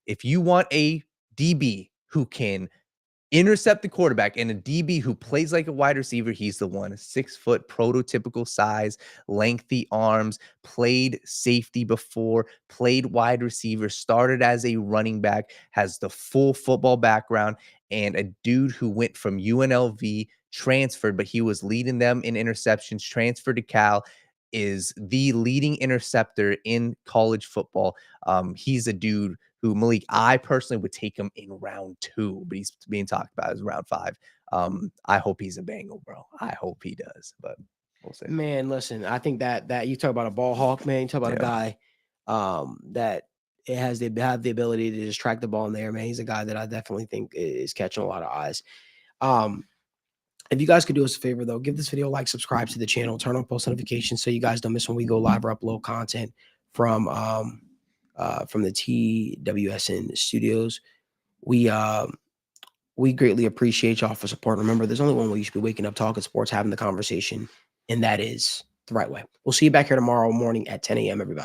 If you want a DB who can intercept the quarterback and a DB who plays like a wide receiver, he's the one. 6 foot, prototypical size, lengthy arms, played safety before, played wide receiver, started as a running back, has the full football background, and a dude who went from UNLV, transferred, but he was leading them in interceptions, transferred to Cal, is the leading interceptor in college football. He's a dude who, Malik, I personally would take him in round 2, but he's being talked about as round 5. I hope he's a Bengal, bro. I hope he does, but we'll see. Man, listen, I think that you talk about a ball hawk, man. You talk about a guy that have the ability to just track the ball in the air, man. He's a guy that I definitely think is catching a lot of eyes. If you guys could do us a favor, though, give this video a like, subscribe to the channel, turn on post notifications so you guys don't miss when we go live or upload content from the TWSN studios. We greatly appreciate y'all for support. Remember, there's only one way you should be waking up, talking sports, having the conversation, and that is the right way. We'll see you back here tomorrow morning at 10 a.m., everybody.